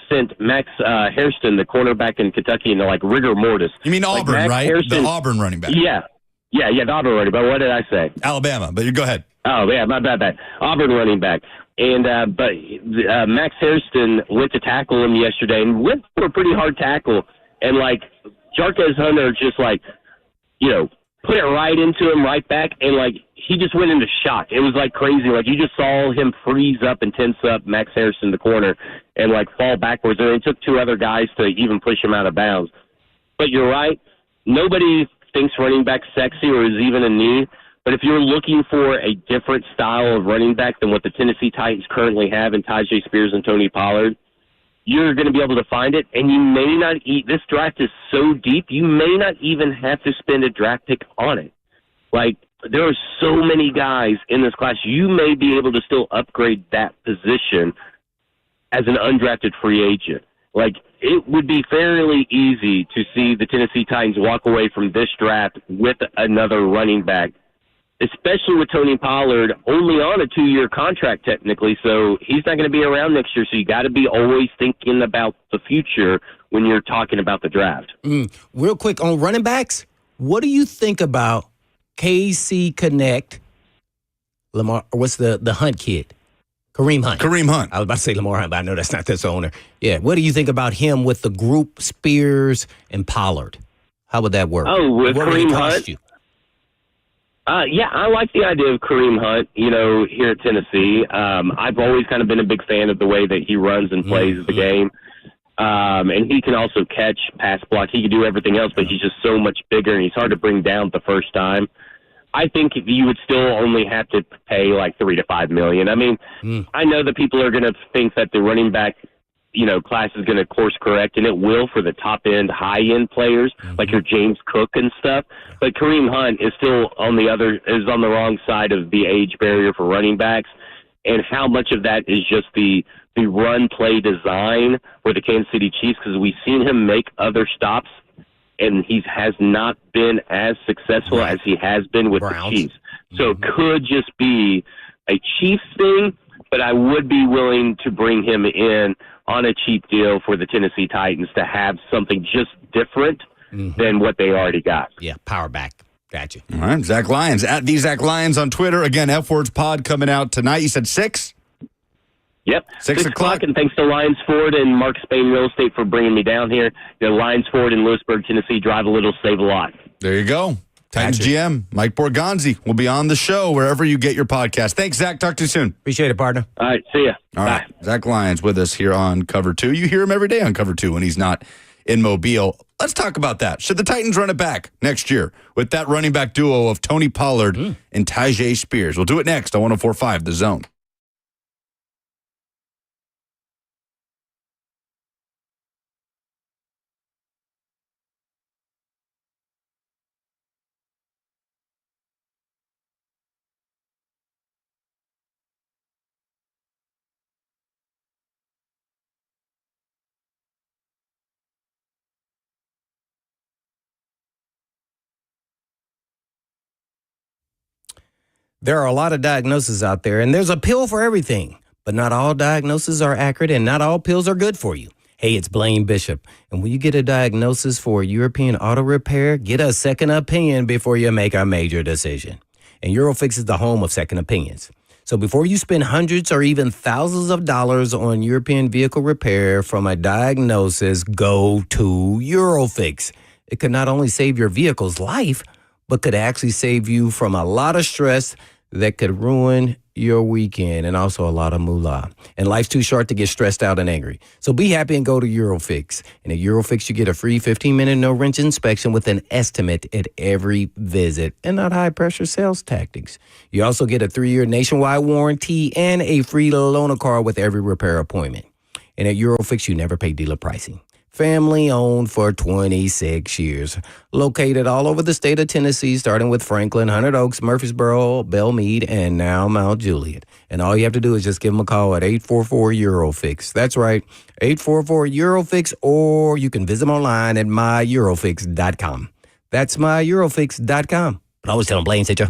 sent Max Hairston, the cornerback in Kentucky, into rigor mortis. You mean Auburn, right? Hairston, the Auburn running back. Yeah, the Auburn running back. What did I say? Alabama, but you go ahead. Oh, yeah, my bad. Auburn running back. And but Max Hairston went to tackle him yesterday and went for a pretty hard tackle. And Jarquez Hunter just put it right into him, right back, and he just went into shock. It was crazy. You just saw him freeze up and tense up Max Harrison, the corner, and fall backwards. And it took two other guys to even push him out of bounds. But you're right. Nobody thinks running back sexy or is even a need. But if you're looking for a different style of running back than what the Tennessee Titans currently have in Tyjae Spears and Tony Pollard, you're going to be able to find it. And you may not this draft is so deep, you may not even have to spend a draft pick on it. There are so many guys in this class. You may be able to still upgrade that position as an undrafted free agent. It would be fairly easy to see the Tennessee Titans walk away from this draft with another running back, especially with Tony Pollard only on a 2-year contract technically, so he's not going to be around next year, so you got to be always thinking about the future when you're talking about the draft. Real quick, on running backs, what do you think about KC Connect, Lamar, what's the Hunt kid? Kareem Hunt. I was about to say Lamar Hunt, but I know that's not this owner. Yeah, what do you think about him with the group Spears and Pollard? How would that work? Oh, with what Kareem Hunt? You? Yeah, I like the idea of Kareem Hunt, here at Tennessee. I've always kind of been a big fan of the way that he runs and plays the game. And he can also catch, pass block. He can do everything else, but he's just so much bigger, and he's hard to bring down the first time. I think you would still only have to pay $3 to $5 million. I mean, I know that people are going to think that the running back class is going to course correct, and it will for the top end, high end players like your James Cook and stuff. But Kareem Hunt is still on the wrong side of the age barrier for running backs, and how much of that is just the run play design for the Kansas City Chiefs, because we've seen him make other stops, and he has not been as successful as he has been with the Chiefs. So it could just be a Chiefs thing, but I would be willing to bring him in on a cheap deal for the Tennessee Titans to have something just different than what they already got. Yeah, power back. Gotcha. All right, Zach Lyons, at the Zach Lyons on Twitter. Again, F Words Pod coming out tonight. You said 6? Yep. 6 o'clock. And thanks to Lions Ford and Mark Spain Real Estate for bringing me down here. Lions Ford in Lewisburg, Tennessee. Drive a little, save a lot. There you go. Titans GM Mike Borgonzi will be on the show wherever you get your podcast. Thanks, Zach. Talk to you soon. Appreciate it, partner. All right, see ya. All right, Zach Lyons with us here on Cover 2. You hear him every day on Cover 2 when he's not in Mobile. Let's talk about that. Should the Titans run it back next year with that running back duo of Tony Pollard and Tyjae Spears? We'll do it next on 104.5 The Zone. There are a lot of diagnoses out there, and there's a pill for everything. But not all diagnoses are accurate, and not all pills are good for you. Hey, it's Blaine Bishop. And when you get a diagnosis for European auto repair, get a second opinion before you make a major decision. And Eurofix is the home of second opinions. So before you spend hundreds or even thousands of dollars on European vehicle repair from a diagnosis, go to Eurofix. It could not only save your vehicle's life, but could actually save you from a lot of stress that could ruin your weekend and also a lot of moolah. And life's too short to get stressed out and angry. So be happy and go to Eurofix. And at Eurofix, you get a free 15-minute no-wrench inspection with an estimate at every visit and not high-pressure sales tactics. You also get a 3-year nationwide warranty and a free loaner car with every repair appointment. And at Eurofix, you never pay dealer pricing. Family owned for 26 years. Located all over the state of Tennessee, starting with Franklin, Hundred Oaks, Murfreesboro, Belmead, and now Mount Juliet. And all you have to do is just give them a call at 844-EUROFIX. That's right, 844-EUROFIX, or you can visit them online at myEurofix.com. That's myEurofix.com. But always tell them Blaine sent you.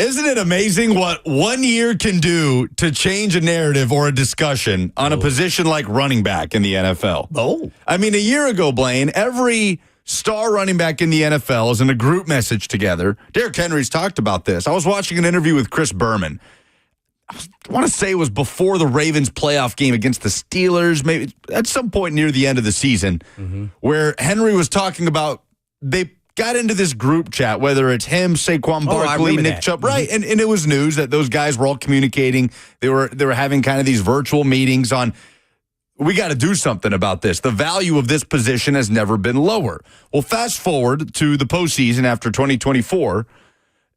Isn't it amazing what 1 year can do to change a narrative or a discussion on a position like running back in the NFL? Oh. I mean, a year ago, Blaine, every star running back in the NFL is in a group message together. Derrick Henry's talked about this. I was watching an interview with Chris Berman. I want to say it was before the Ravens playoff game against the Steelers, maybe at some point near the end of the season, where Henry was talking about they got into this group chat, whether it's him, Saquon Barkley, Nick Chubb, right? And it was news that those guys were all communicating. They were having kind of these virtual meetings on, we got to do something about this. The value of this position has never been lower. Well, fast forward to the postseason after 2024,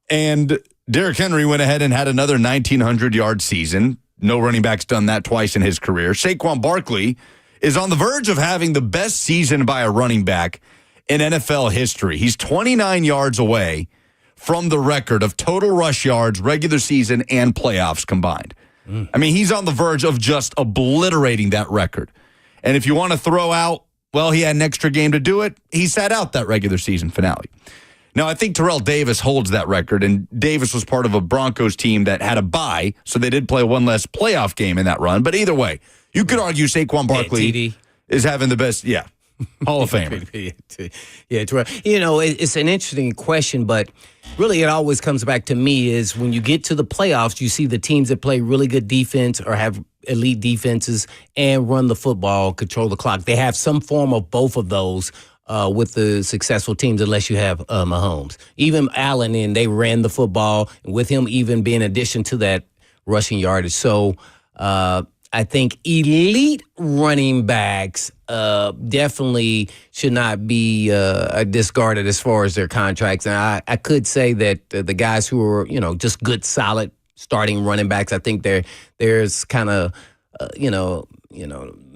and Derrick Henry went ahead and had another 1,900-yard season. No running back's done that twice in his career. Saquon Barkley is on the verge of having the best season by a running back in NFL history. He's 29 yards away from the record of total rush yards, regular season, and playoffs combined. I mean, he's on the verge of just obliterating that record. And if you want to throw out, well, he had an extra game to do it, he sat out that regular season finale. Now, I think Terrell Davis holds that record, and Davis was part of a Broncos team that had a bye, so they did play one less playoff game in that run. But either way, you could argue Saquon Barkley is having the best, Hall of Famer. It's an interesting question, but really it always comes back to me is when you get to the playoffs, you see the teams that play really good defense or have elite defenses and run the football, control the clock. They have some form of both of those with the successful teams, unless you have Mahomes. Even Allen, they ran the football, and with him even being in addition to that rushing yardage. So I think elite running backs definitely should not be discarded as far as their contracts. And I could say that the guys who are, just good, solid starting running backs, I think there's kind of,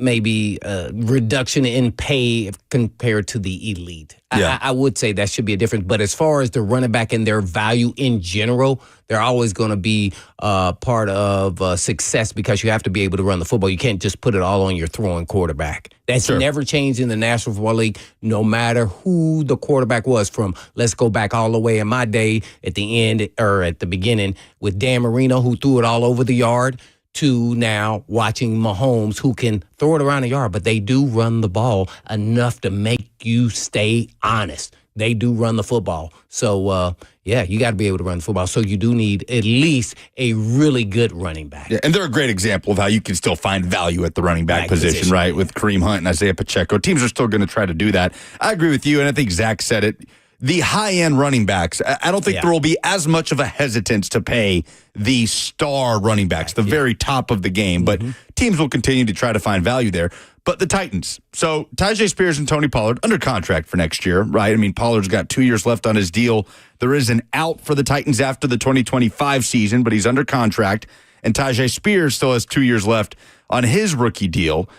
maybe a reduction in pay compared to the elite. Yeah. I would say that should be a difference. But as far as the running back and their value in general, they're always going to be part of success because you have to be able to run the football. You can't just put it all on your throwing quarterback. That's never changed in the National Football League, no matter who the quarterback was from. Let's go back all the way in my day at the end or at the beginning with Dan Marino, who threw it all over the yard, to now watching Mahomes, who can throw it around the yard, but they do run the ball enough to make you stay honest. They do run the football. So, you got to be able to run the football. So you do need at least a really good running back. Yeah, and they're a great example of how you can still find value at the running back position, right? With Kareem Hunt and Isaiah Pacheco. Teams are still going to try to do that. I agree with you, and I think Zach said it. The high-end running backs, I don't think there will be as much of a hesitance to pay the star running backs, the very top of the game, but teams will continue to try to find value there. But the Titans, so Tyjae Spears and Tony Pollard under contract for next year, right? I mean, Pollard's got 2 years left on his deal. There is an out for the Titans after the 2025 season, but he's under contract, and Tyjae Spears still has 2 years left on his rookie deal.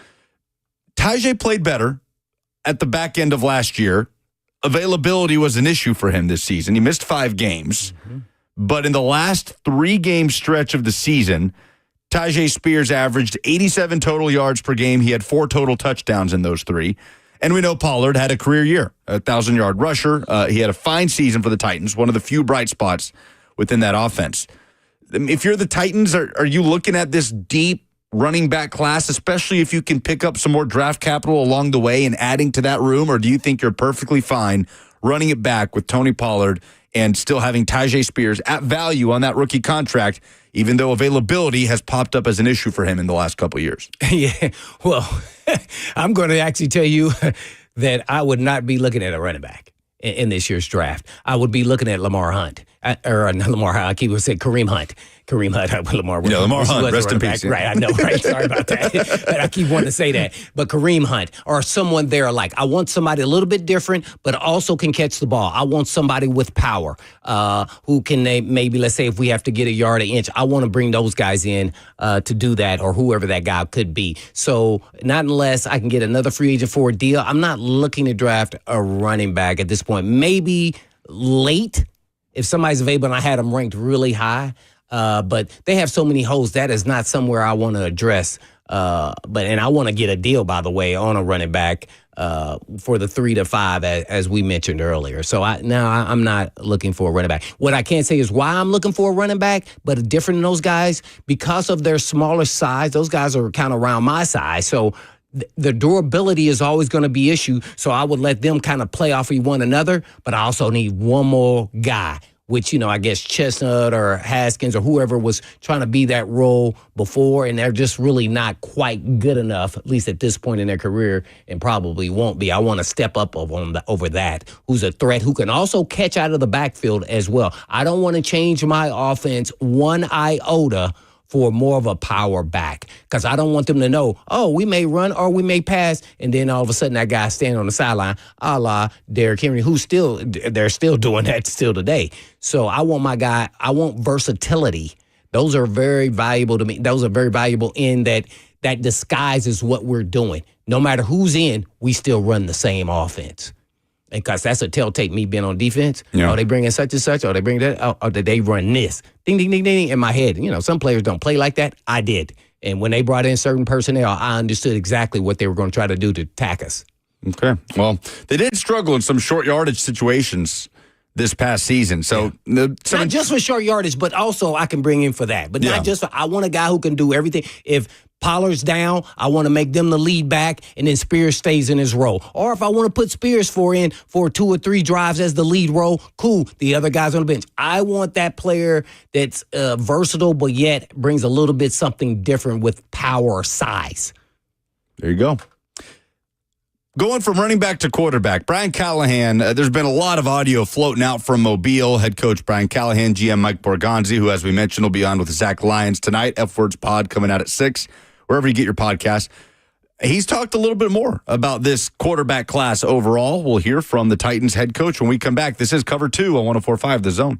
Tyjae played better at the back end of last year. Availability was an issue for him this season. He missed 5 games. But in the last 3-game stretch of the season, Tyjae Spears averaged 87 total yards per game. He had 4 total touchdowns in those 3. And we know Pollard had a career year, a 1,000-yard rusher. He had a fine season for the Titans, one of the few bright spots within that offense. If you're the Titans, are you looking at this deep running back class, especially if you can pick up some more draft capital along the way and adding to that room, or do you think you're perfectly fine running it back with Tony Pollard and still having Tyjae Spears at value on that rookie contract, even though availability has popped up as an issue for him in the last couple of years? Well, I'm going to actually tell you that I would not be looking at a running back in this year's draft. I would be looking at Lamar Hunt. Or not Lamar Hunt, I keep saying Kareem Hunt. Lamar Hunt, rest in peace. Right, I know, right? Sorry about that. But I keep wanting to say that. But Kareem Hunt or someone there like, I want somebody a little bit different, but also can catch the ball. I want somebody with power who can maybe, let's say if we have to get a yard, an inch, I want to bring those guys in to do that, or whoever that guy could be. So not unless I can get another free agent for a deal. I'm not looking to draft a running back at this point. Maybe late if somebody's available and I had them ranked really high. But they have so many holes. That is not somewhere I want to address And I want to get a deal, by the way, on a running back for the 3 to 5, as we mentioned earlier. So I'm not looking for a running back. What I can't say is why I'm looking for a running back, but different than those guys, because of their smaller size, those guys are kind of around my size. So the durability is always going to be issue. So I would let them kind of play off of one another, but I also need one more guy, which, I guess Chestnut or Haskins or whoever was trying to be that role before, and they're just really not quite good enough, at least at this point in their career, and probably won't be. I want to step up over that, who's a threat, who can also catch out of the backfield as well. I don't want to change my offense one iota for more of a power back, because I don't want them to know, we may run or we may pass, and then all of a sudden that guy standing on the sideline, a la Derrick Henry, they're still doing that still today. So I want versatility. Those are very valuable to me. Those are very valuable in that disguises what we're doing. No matter who's in, we still run the same offense. Because that's a telltale me being on defense. Yeah. Oh, they bring in such and such. Oh, they bring that. Oh, did they run this? Ding, ding, ding, ding, in my head. Some players don't play like that. I did. And when they brought in certain personnel, I understood exactly what they were going to try to do to attack us. Okay. Well, they did struggle in some short yardage situations this past season. So not just for short yardage, but also I can bring in for that. But not just I want a guy who can do everything. If Pollard's down, I want to make them the lead back, and then Spears stays in his role. Or if I want to put Spears for 2 or 3 drives as the lead role, cool. The other guys on the bench. I want that player that's versatile, but yet brings a little bit something different with power or size. There you go. Going from running back to quarterback, Brian Callahan, there's been a lot of audio floating out from Mobile. Head coach Brian Callahan, GM Mike Borgonzi, who, as we mentioned, will be on with Zach Lyons tonight. F-Words Pod coming out at 6, wherever you get your podcast. He's talked a little bit more about this quarterback class overall. We'll hear from the Titans head coach when we come back. This is Cover 2 on 104.5 The Zone.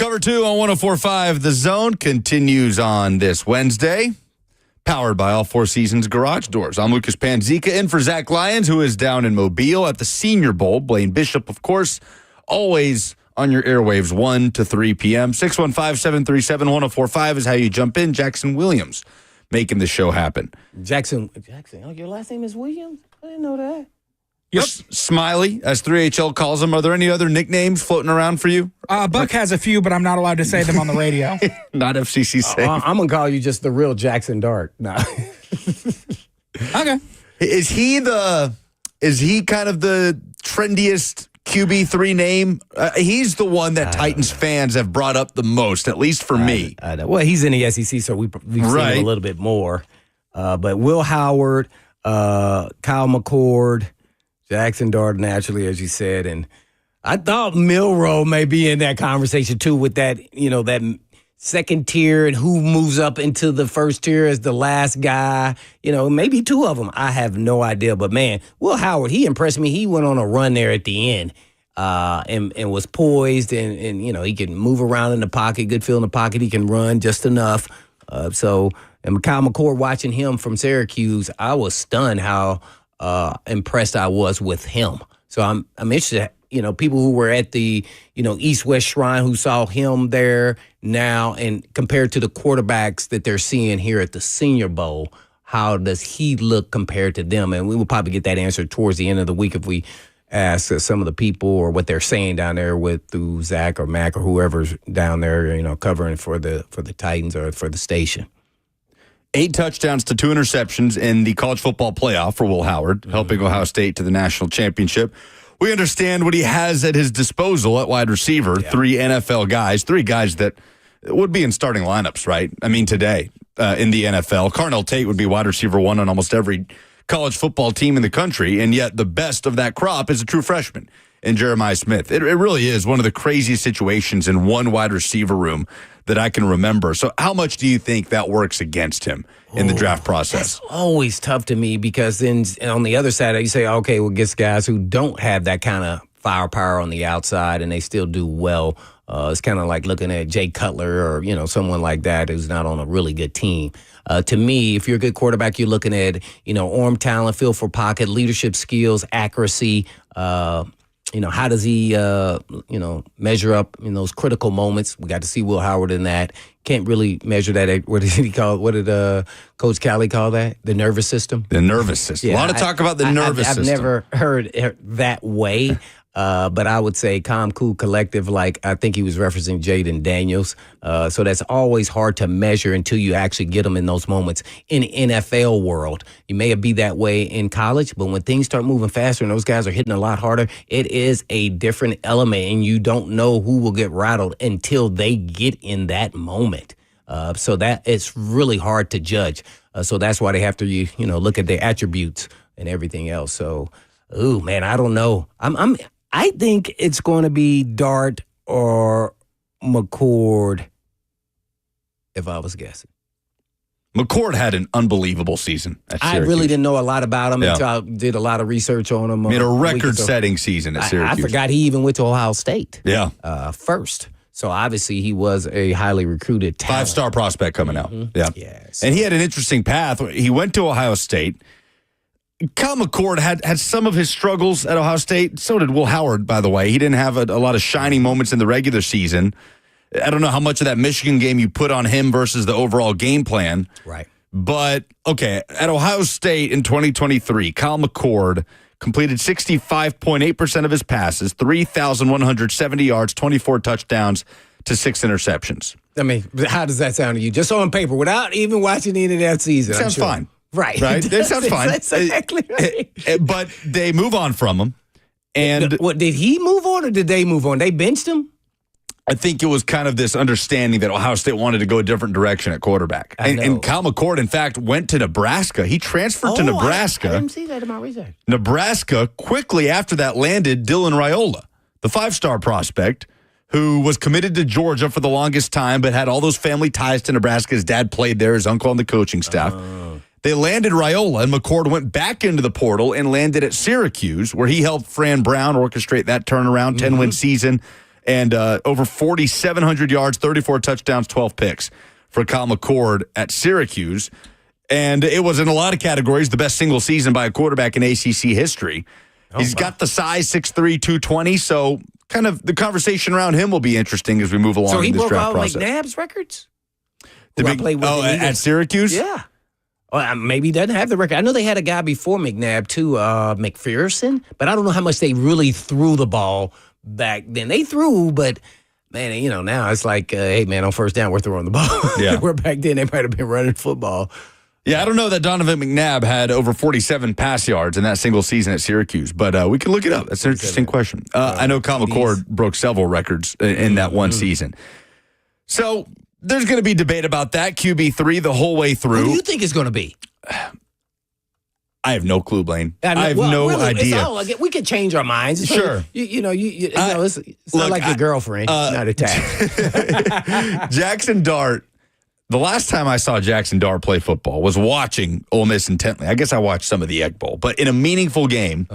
Cover 2 on 104.5. The Zone continues on this Wednesday. Powered by All Four Seasons Garage Doors. I'm Lucas Panzica, in for Zach Lyons, who is down in Mobile at the Senior Bowl. Blaine Bishop, of course, always on your airwaves 1 to 3 p.m. 615-737-1045 is how you jump in. Jackson Williams making the show happen. Jackson. Oh, your last name is Williams? I didn't know that. Yep. Smiley, as 3HL calls him. Are there any other nicknames floating around for you? Buck has a few, but I'm not allowed to say them on the radio. Not FCC safe. I'm going to call you just the real Jackson Dart. No. Okay. Is he kind of the trendiest QB3 name? He's the one that Titans fans have brought up the most, at least for me. I know. Well, he's in the SEC, so we've seen him a little bit more. But Will Howard, Kyle McCord, Jackson Dart, naturally, as you said. And I thought Milroe may be in that conversation, too, with that, that second tier and who moves up into the first tier as the last guy. Maybe two of them. I have no idea. But, man, Will Howard, he impressed me. He went on a run there at the end and was poised. And, he can move around in the pocket, good feel in the pocket. He can run just enough. And Kyle McCord, watching him from Syracuse, I was stunned how impressed I was with him. So I'm interested, people who were at the, East-West Shrine who saw him there now and compared to the quarterbacks that they're seeing here at the Senior Bowl, how does he look compared to them? And we will probably get that answer towards the end of the week if we ask some of the people or what they're saying down there through Zach or Mac or whoever's down there, covering for the Titans or for the station. 8 touchdowns to 2 interceptions in the college football playoff for Will Howard, helping Ohio State to the national championship. We understand what he has at his disposal at wide receiver. Yeah. 3 NFL guys, 3 guys that would be in starting lineups, right? I mean, today in the NFL. Carnell Tate would be wide receiver 1 on almost every college football team in the country, and yet the best of that crop is a true freshman in Jeremiah Smith. It really is one of the craziest situations in one wide receiver room that I can remember. So how much do you think that works against him in the draft process? That's always tough to me because then on the other side, you say, okay, well, gets guys who don't have that kind of firepower on the outside and they still do well. It's kind of like looking at Jay Cutler or, someone like that who's not on a really good team. To me, if you're a good quarterback, you're looking at, arm talent, feel for pocket, leadership skills, accuracy, how does he, measure up in those critical moments? We got to see Will Howard in that. Can't really measure that. What did he call? What did Coach Cali call that? The nervous system. The nervous system. Yeah, a lot of talk about the nervous system. I've never heard it that way. But I would say calm, cool, collective, like I think he was referencing Jaden Daniels. So that's always hard to measure until you actually get them in those moments. In the NFL world, you may be that way in college, but when things start moving faster and those guys are hitting a lot harder, it is a different element, and you don't know who will get rattled until they get in that moment. So that it's really hard to judge. So that's why they have to, look at their attributes and everything else. So, ooh, man, I don't know. I think it's going to be Dart or McCord, if I was guessing. McCord had an unbelievable season at Syracuse. I really didn't know a lot about him until I did a lot of research on him. He had a record-setting season at Syracuse. I forgot he even went to Ohio State. Yeah. First. So obviously he was a highly recruited talent. 5-star prospect coming out. Yeah. Yes. And he had an interesting path. He went to Ohio State. Kyle McCord had some of his struggles at Ohio State. So did Will Howard, by the way. He didn't have a lot of shining moments in the regular season. I don't know how much of that Michigan game you put on him versus the overall game plan. Right. But, okay, at Ohio State in 2023, Kyle McCord completed 65.8% of his passes, 3,170 yards, 24 touchdowns to 6 interceptions. I mean, how does that sound to you? Just on paper, without even watching any of that season. Sounds fine. Right. That sounds fine. That's exactly right. But they move on from him. And what, did he move on or did they move on? They benched him? I think it was kind of this understanding that Ohio State wanted to go a different direction at quarterback. And Kyle McCord, in fact, went to Nebraska. He transferred to Nebraska. I didn't see that in my research. Nebraska, quickly after that, landed Dylan Raiola, the 5-star prospect, who was committed to Georgia for the longest time, but had all those family ties to Nebraska. His dad played there, his uncle on the coaching staff. They landed Raiola, and McCord went back into the portal and landed at Syracuse, where he helped Fran Brown orchestrate that turnaround, 10-win season. And over 4,700 yards, 34 touchdowns, 12 picks for Kyle McCord at Syracuse. And it was in a lot of categories the best single season by a quarterback in ACC history. He's got the size, 6'3", 220, so kind of the conversation around him will be interesting as we move along in this draft process. So he broke all McNabb's records? At Syracuse? Yeah. Well, maybe he doesn't have the record. I know they had a guy before McNabb, too, McPherson, but I don't know how much they really threw the ball back then. They threw, but, man, now it's like, hey, man, on first down, we're throwing the ball. Yeah. Where back then they might have been running football. Yeah, I don't know that Donovan McNabb had over 47 pass yards in that single season at Syracuse, but we can look it up. That's an interesting question. I know Kyle McCord broke several records in that one season. So there's going to be debate about that, QB3 the whole way through. Who do you think it's going to be? I have no clue, Blaine. I have really, idea. We could change our minds. Sure. It's not like your girlfriend, not attached. Jackson Dart. The last time I saw Jackson Dart play football was watching Ole Miss intently. I guess I watched some of the Egg Bowl, but in a meaningful game,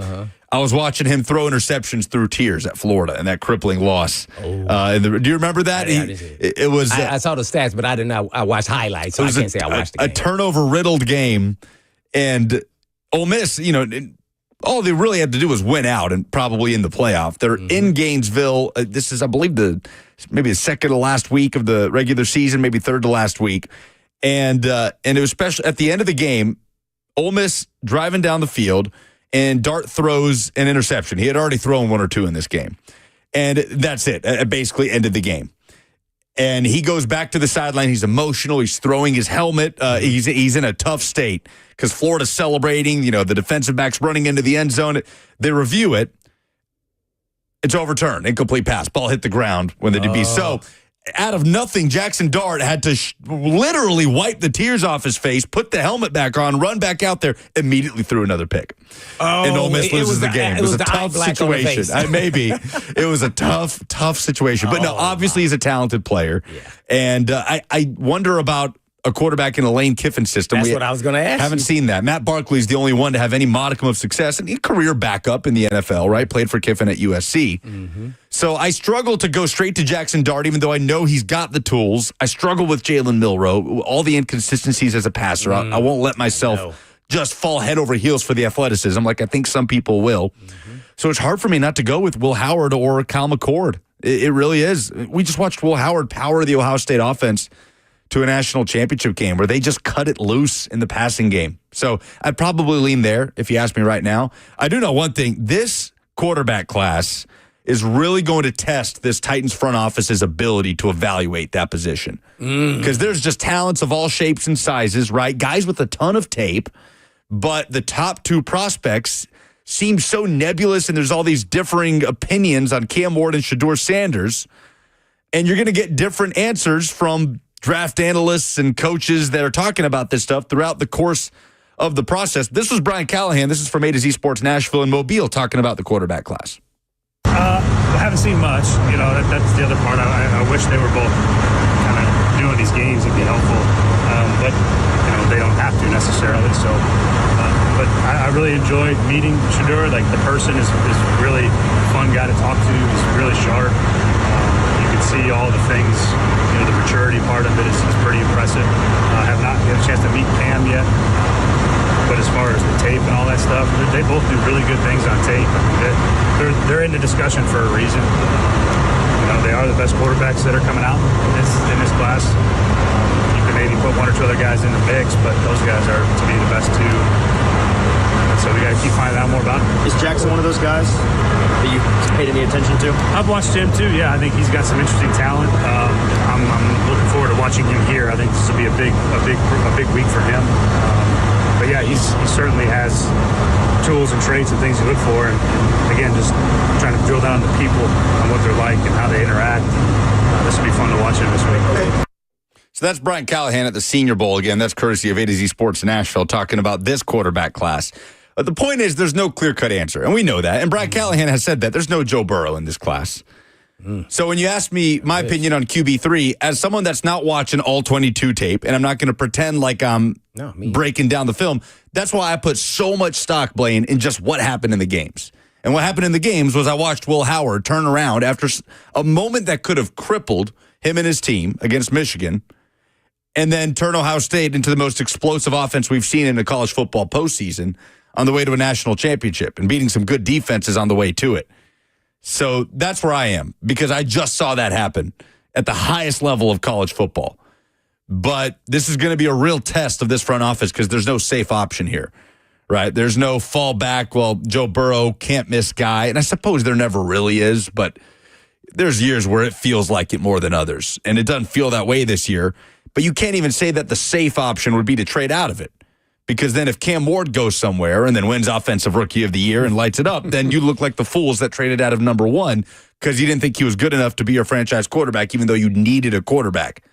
I was watching him throw interceptions through tears at Florida and that crippling loss. Do you remember that? It was. I saw the stats, but I didn't. I watched highlights, so I can't say I watched the game. A turnover-riddled game, and Ole Miss, all they really had to do was win out and probably in the playoff. They're in Gainesville. This is, I believe, maybe the second to last week of the regular season, maybe third to last week. And it was special at the end of the game, Ole Miss driving down the field, and Dart throws an interception. He had already thrown one or two in this game. And that's it. It basically ended the game. And he goes back to the sideline. He's emotional. He's throwing his helmet. He's in a tough state because Florida's celebrating. The defensive back's running into the end zone. They review it. It's overturned. Incomplete pass. Ball hit the ground when the DB. So out of nothing, Jackson Dart had to literally wipe the tears off his face, put the helmet back on, run back out there, immediately threw another pick. And Ole Miss loses the game. It was a tough situation. Maybe. It was a tough situation. But no, obviously he's a talented player. Yeah. And I wonder about a quarterback in a Lane Kiffin system. That's what I was going to ask. Haven't seen that. Matt Barkley's the only one to have any modicum of success, and a career backup in the NFL, right? Played for Kiffin at USC. So I struggle to go straight to Jackson Dart, even though I know he's got the tools. I struggle with Jalen Milroe, all the inconsistencies as a passer. I won't let myself just fall head over heels for the athleticism like I think some people will. So it's hard for me not to go with Will Howard or Kyle McCord. It really is. We just watched Will Howard power the Ohio State offense to a national championship game where they just cut it loose in the passing game. So I'd probably lean there if you ask me right now. I do know one thing. This quarterback class is really going to test this Titans front office's ability to evaluate that position. Because there's just talents of all shapes and sizes, right? Guys with a ton of tape, but the top two prospects seem so nebulous, and there's all these differing opinions on Cam Ward and Shedeur Sanders. And you're going to get different answers from draft analysts and coaches that are talking about this stuff throughout the course of the process. This was Brian Callahan. This is from A to Z Sports Nashville and Mobile talking about the quarterback class. I haven't seen much. That's the other part. I wish they were both kind of doing these games. It'd be helpful. But they don't have to necessarily. So, but I really enjoyed meeting Shedeur. Like, the person is really a fun guy to talk to. He's really sharp. You can see all the things. The maturity part of it is pretty impressive. I have not had a chance to meet Cam yet. But as far as the tape and all that stuff, they both do really good things on tape. They're in the discussion for a reason. They are the best quarterbacks that are coming out in this class. You can maybe put one or two other guys in the mix, but those guys are, to me, the best two. So we got to keep finding out more about him. Is Jackson one of those guys that you paid any attention to? I've watched him too. Yeah, I think he's got some interesting talent. I'm looking forward to watching him here. I think this will be a big week for him. But yeah, he certainly has tools and traits and things you look for. And again, just trying to drill down on the people and what they're like and how they interact. This will be fun to watch him this week. Okay. So that's Brian Callahan at the Senior Bowl. Again, that's courtesy of A to Z Sports Nashville talking about this quarterback class. The point is there's no clear-cut answer, and we know that. And Brian Callahan has said that. There's no Joe Burrow in this class. So when you ask me my opinion on QB3, as someone that's not watching all 22 tape, and I'm not going to pretend like I'm breaking down the film, that's why I put so much stock, Blaine, in just what happened in the games. And what happened in the games was I watched Will Howard turn around after a moment that could have crippled him and his team against Michigan, and then turn Ohio State into the most explosive offense we've seen in the college football postseason on the way to a national championship and beating some good defenses on the way to it. So that's where I am, because I just saw that happen at the highest level of college football. But this is going to be a real test of this front office because there's no safe option here, right? There's no fallback, well, Joe Burrow can't miss guy. And I suppose there never really is, but there's years where it feels like it more than others. And it doesn't feel that way this year. But you can't even say that the safe option would be to trade out of it. Because then if Cam Ward goes somewhere and then wins Offensive Rookie of the Year and lights it up, then you look like the fools that traded out of number one because you didn't think he was good enough to be your franchise quarterback, even though you needed a quarterback.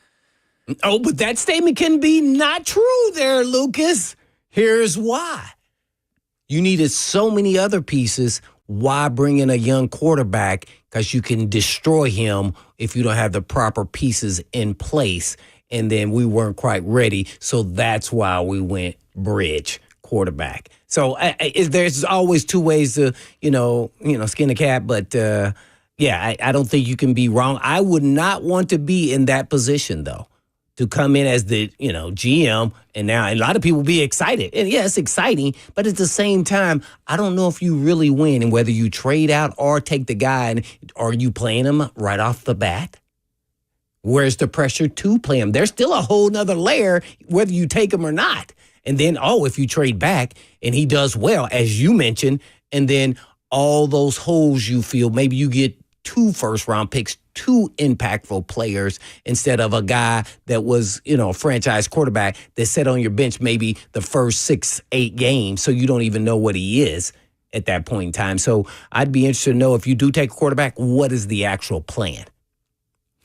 Oh, but that statement can be not true there, Lucas. Here's why. You needed so many other pieces. Why bring in a young quarterback? Because you can destroy him if you don't have the proper pieces in place. And then we weren't quite ready. So that's why we went bridge quarterback. So there's always two ways to, skin a cat. But, I don't think you can be wrong. I would not want to be in that position, though, to come in as the, GM. And now a lot of people be excited. And, yeah, it's exciting. But at the same time, I don't know if you really win. And whether you trade out or take the guy, and are you playing him right off the bat? Where's the pressure to play him? There's still a whole nother layer, whether you take him or not. And then, if you trade back and he does well, as you mentioned, and then all those holes you feel, maybe you get 2 first-round picks, 2 impactful players instead of a guy that was, a franchise quarterback that sat on your bench maybe the first 6-8 games, so you don't even know what he is at that point in time. So I'd be interested to know, if you do take a quarterback, what is the actual plan?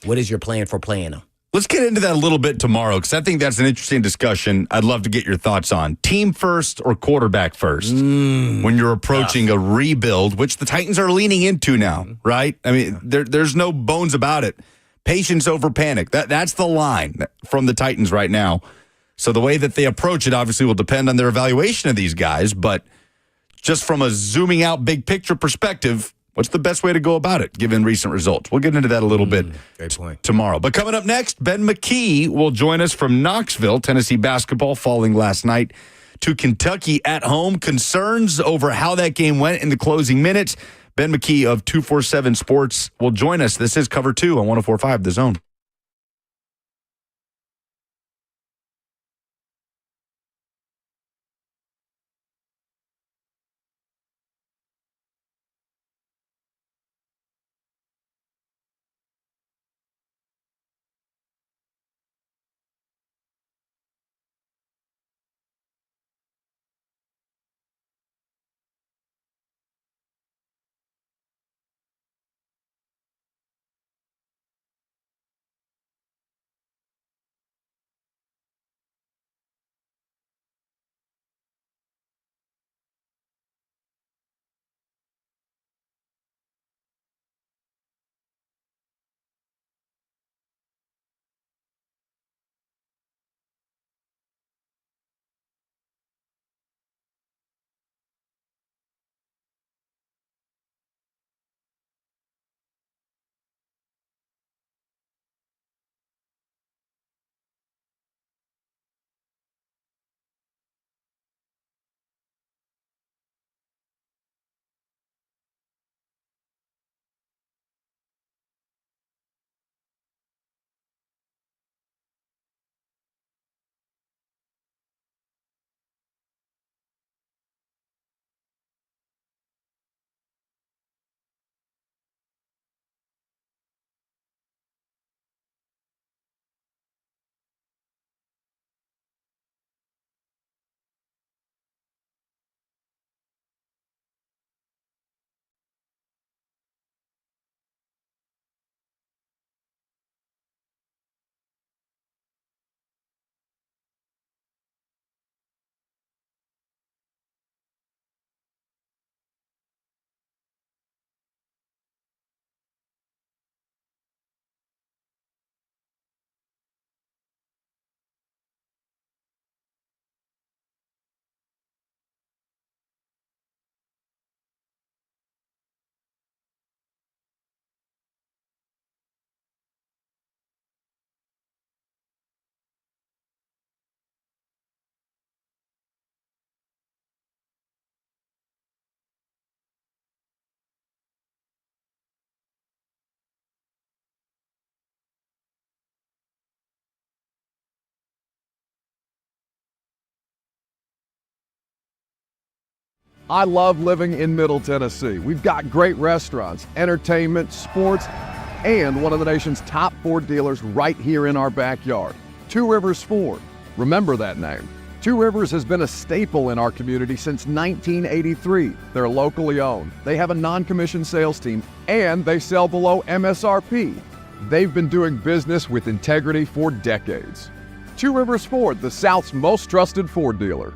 What is your plan for playing them? Let's get into that a little bit tomorrow, because I think that's an interesting discussion I'd love to get your thoughts on. Team first or quarterback first when you're approaching a rebuild, which the Titans are leaning into now, right? I mean, there's no bones about it. Patience over panic. That's the line from the Titans right now. So the way that they approach it obviously will depend on their evaluation of these guys, but just from a zooming out big picture perspective, what's the best way to go about it, given recent results? We'll get into that a little bit tomorrow. But coming up next, Ben McKee will join us from Knoxville. Tennessee basketball falling last night to Kentucky at home. Concerns over how that game went in the closing minutes. Ben McKee of 247 Sports will join us. This is Cover 2 on 104.5 The Zone. I love living in Middle Tennessee. We've got great restaurants, entertainment, sports, and one of the nation's top Ford dealers right here in our backyard. Two Rivers Ford. Remember that name. Two Rivers has been a staple in our community since 1983. They're locally owned. They have a non-commissioned sales team, and they sell below MSRP. They've been doing business with integrity for decades. Two Rivers Ford, the South's most trusted Ford dealer.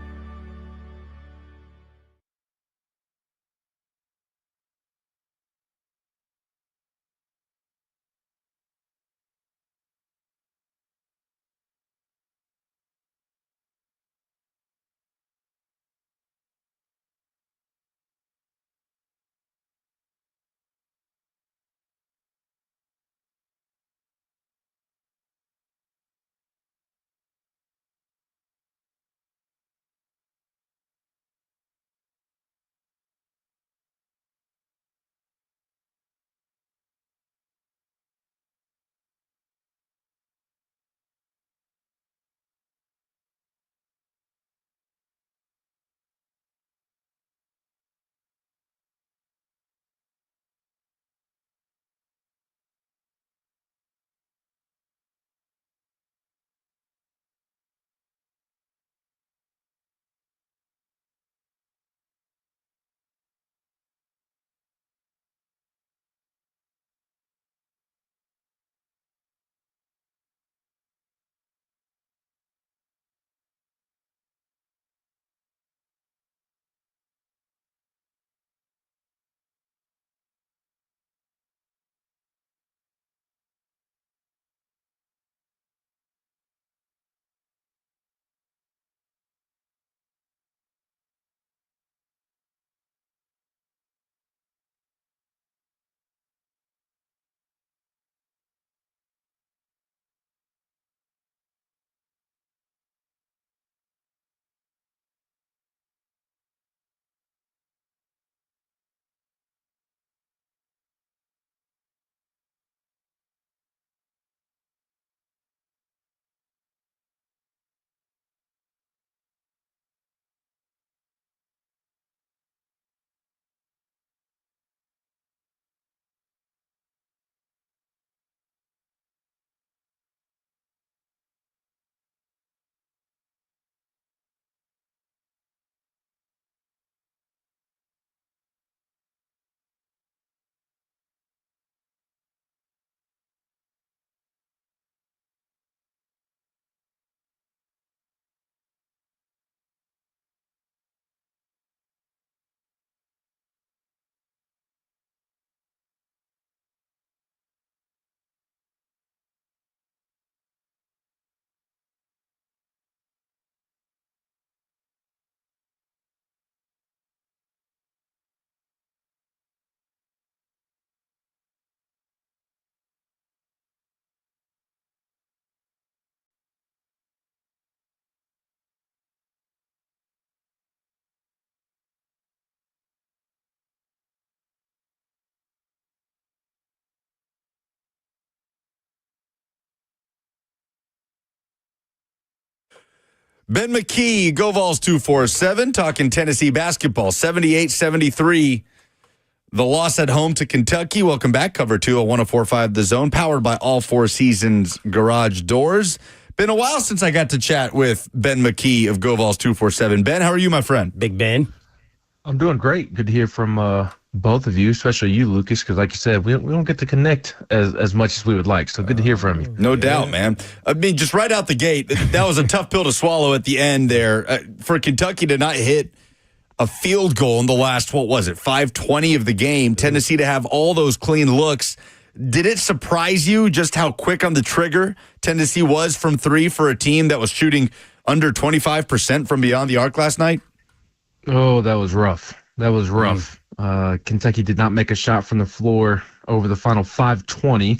Ben McKee, Go Vols 247, talking Tennessee basketball, 78-73. The loss at home to Kentucky. Welcome back. Cover 2 at 104.5 The Zone, powered by All Four Seasons Garage Doors. Been a while since I got to chat with Ben McKee of Go Vols 247. Ben, how are you, my friend? Big Ben. I'm doing great. Good to hear from both of you, especially you, Lucas, because like you said, we don't get to connect as much as we would like. So good to hear from you. No doubt, man. I mean, just right out the gate, that was a tough pill to swallow at the end there. For Kentucky to not hit a field goal in the last, 5:20 of the game, Tennessee to have all those clean looks. Did it surprise you just how quick on the trigger Tennessee was from three for a team that was shooting under 25% from beyond the arc last night? Oh, that was rough. Kentucky did not make a shot from the floor over the final 5:20,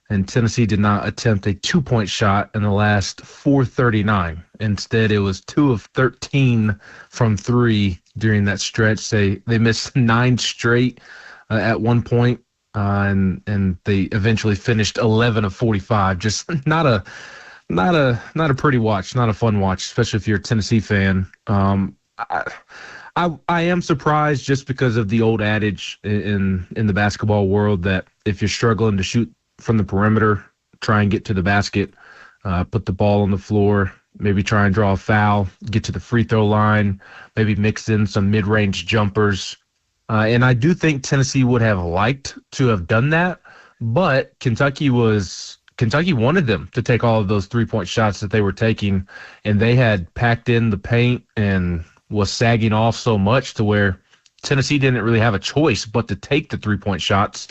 and Tennessee did not attempt a 2-point shot in the last 4:39. Instead, it was 2 of 13 from three during that stretch. They missed 9 straight at one point, and they eventually finished 11 of 45. Just not a pretty watch, not a fun watch, especially if you're a Tennessee fan. I am surprised just because of the old adage in the basketball world that if you're struggling to shoot from the perimeter, try and get to the basket, put the ball on the floor, maybe try and draw a foul, get to the free throw line, maybe mix in some mid-range jumpers. And I do think Tennessee would have liked to have done that, but Kentucky wanted them to take all of those three-point shots that they were taking, and they had packed in the paint and was sagging off so much to where Tennessee didn't really have a choice but to take the three-point shots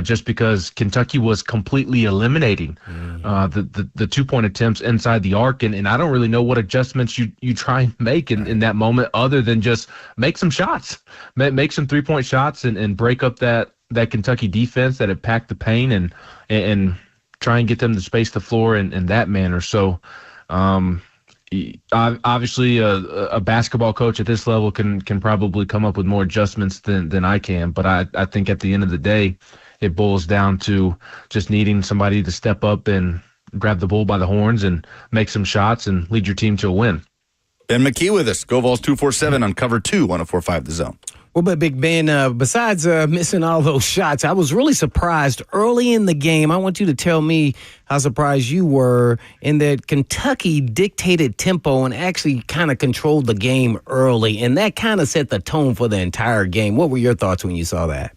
just because Kentucky was completely eliminating the two-point attempts inside the arc. And I don't really know what adjustments you try and make in that moment other than just make some shots, make some three-point shots and break up that Kentucky defense that had packed the paint and try and get them to space the floor in that manner. So obviously a basketball coach at this level can probably come up with more adjustments than I can. But I think at the end of the day, it boils down to just needing somebody to step up and grab the bull by the horns and make some shots and lead your team to a win. Ben McKee with us. Go Vols 247 on Cover 2, 104.5 The Zone. Well, but Big Ben, besides missing all those shots, I was really surprised early in the game. I want you to tell me how surprised you were in that Kentucky dictated tempo and actually kind of controlled the game early, and that kind of set the tone for the entire game. What were your thoughts when you saw that?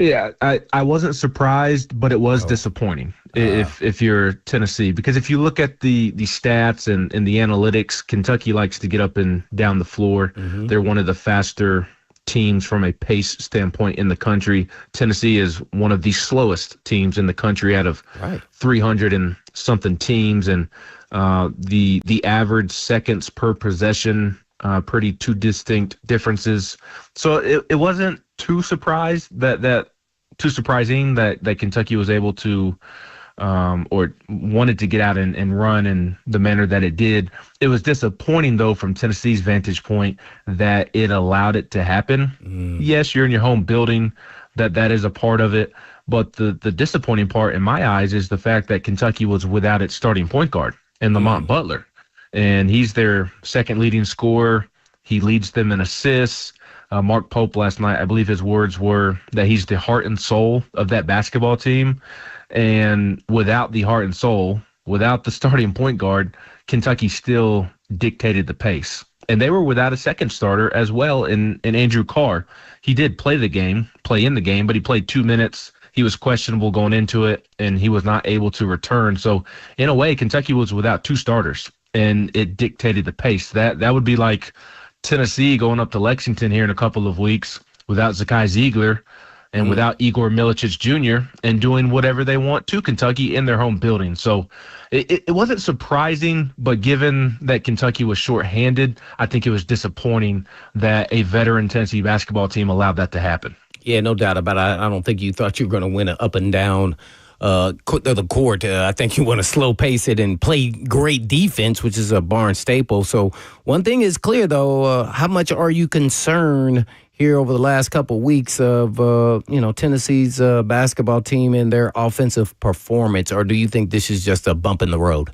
Yeah, I wasn't surprised, but it was disappointing if you're Tennessee. Because if you look at the stats and the analytics, Kentucky likes to get up and down the floor. Mm-hmm. They're one of the faster teams from a pace standpoint in the country. Tennessee is one of the slowest teams in the country out of 300 and something teams, and the average seconds per possession, pretty two distinct differences. So it wasn't too surprising that Kentucky was able to or wanted to get out and run in the manner that it did. It was disappointing, though, from Tennessee's vantage point that it allowed it to happen. Yes, you're in your home building. That is a part of it. But the disappointing part in my eyes is the fact that Kentucky was without its starting point guard in Lamont Butler. And he's their second leading scorer. He leads them in assists. Mark Pope last night, I believe his words were that he's the heart and soul of that basketball team. And without the heart and soul, without the starting point guard, Kentucky still dictated the pace. And they were without a second starter as well in Andrew Carr. He did play in the game, but he played 2 minutes. He was questionable going into it, and he was not able to return. So in a way, Kentucky was without two starters, and it dictated the pace. That would be like Tennessee going up to Lexington here in a couple of weeks without Zakai Ziegler and without Igor Milicic Jr. and doing whatever they want to Kentucky in their home building. So it wasn't surprising, but given that Kentucky was shorthanded, I think it was disappointing that a veteran Tennessee basketball team allowed that to happen. Yeah, no doubt about it. I don't think you thought you were going to win an up and down the court. I think you want to slow pace it and play great defense, which is a Barnes staple. So one thing is clear, though, how much are you concerned here over the last couple of weeks of Tennessee's basketball team and their offensive performance, or do you think this is just a bump in the road?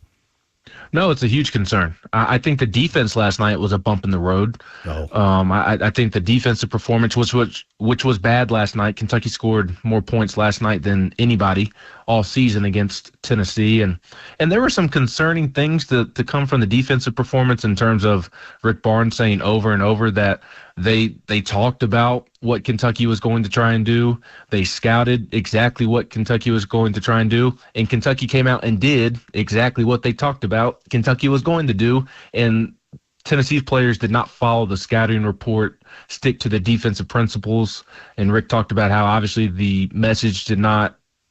No, it's a huge concern. I think the defense last night was a bump in the road. I think the defensive performance which was bad last night. Kentucky scored more points last night than anybody all season against Tennessee, and there were some concerning things to come from the defensive performance in terms of Rick Barnes saying over and over that they talked about what Kentucky was going to try and do. They scouted exactly what Kentucky was going to try and do, and Kentucky came out and did exactly what they talked about Kentucky was going to do. And Tennessee's players did not follow the scouting report, stick to the defensive principles. And Rick talked about how obviously the message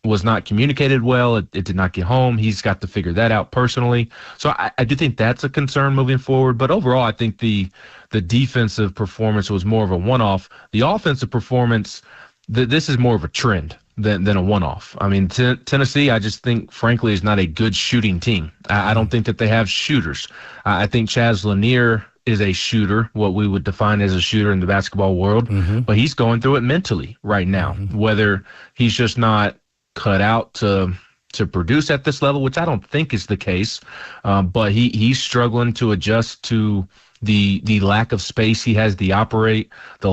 was not communicated well. It did not get home. He's got to figure that out personally. So I do think that's a concern moving forward. But overall, I think the defensive performance was more of a one-off. The offensive performance, this is more of a trend than a one-off. I mean, Tennessee, I just think, frankly, is not a good shooting team. I don't think that they have shooters. I think Chaz Lanier is a shooter, what we would define as a shooter in the basketball world, but he's going through it mentally right now, whether he's just not cut out to produce at this level, which I don't think is the case, but he's struggling to adjust to the lack of space he has to operate, the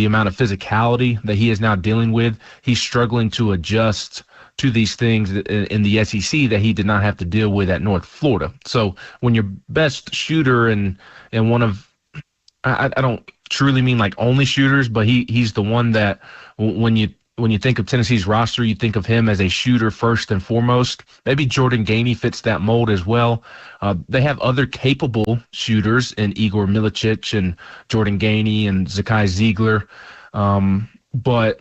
amount of physicality that he is now dealing with. He's struggling to adjust to these things in the SEC that he did not have to deal with at North Florida. So when your best shooter and one of, I don't truly mean like only shooters, but he's the one that when you think of Tennessee's roster, you think of him as a shooter first and foremost. Maybe Jordan Gainey fits that mold as well. They have other capable shooters in Igor Milicic and Jordan Gainey and Zakai Ziegler. But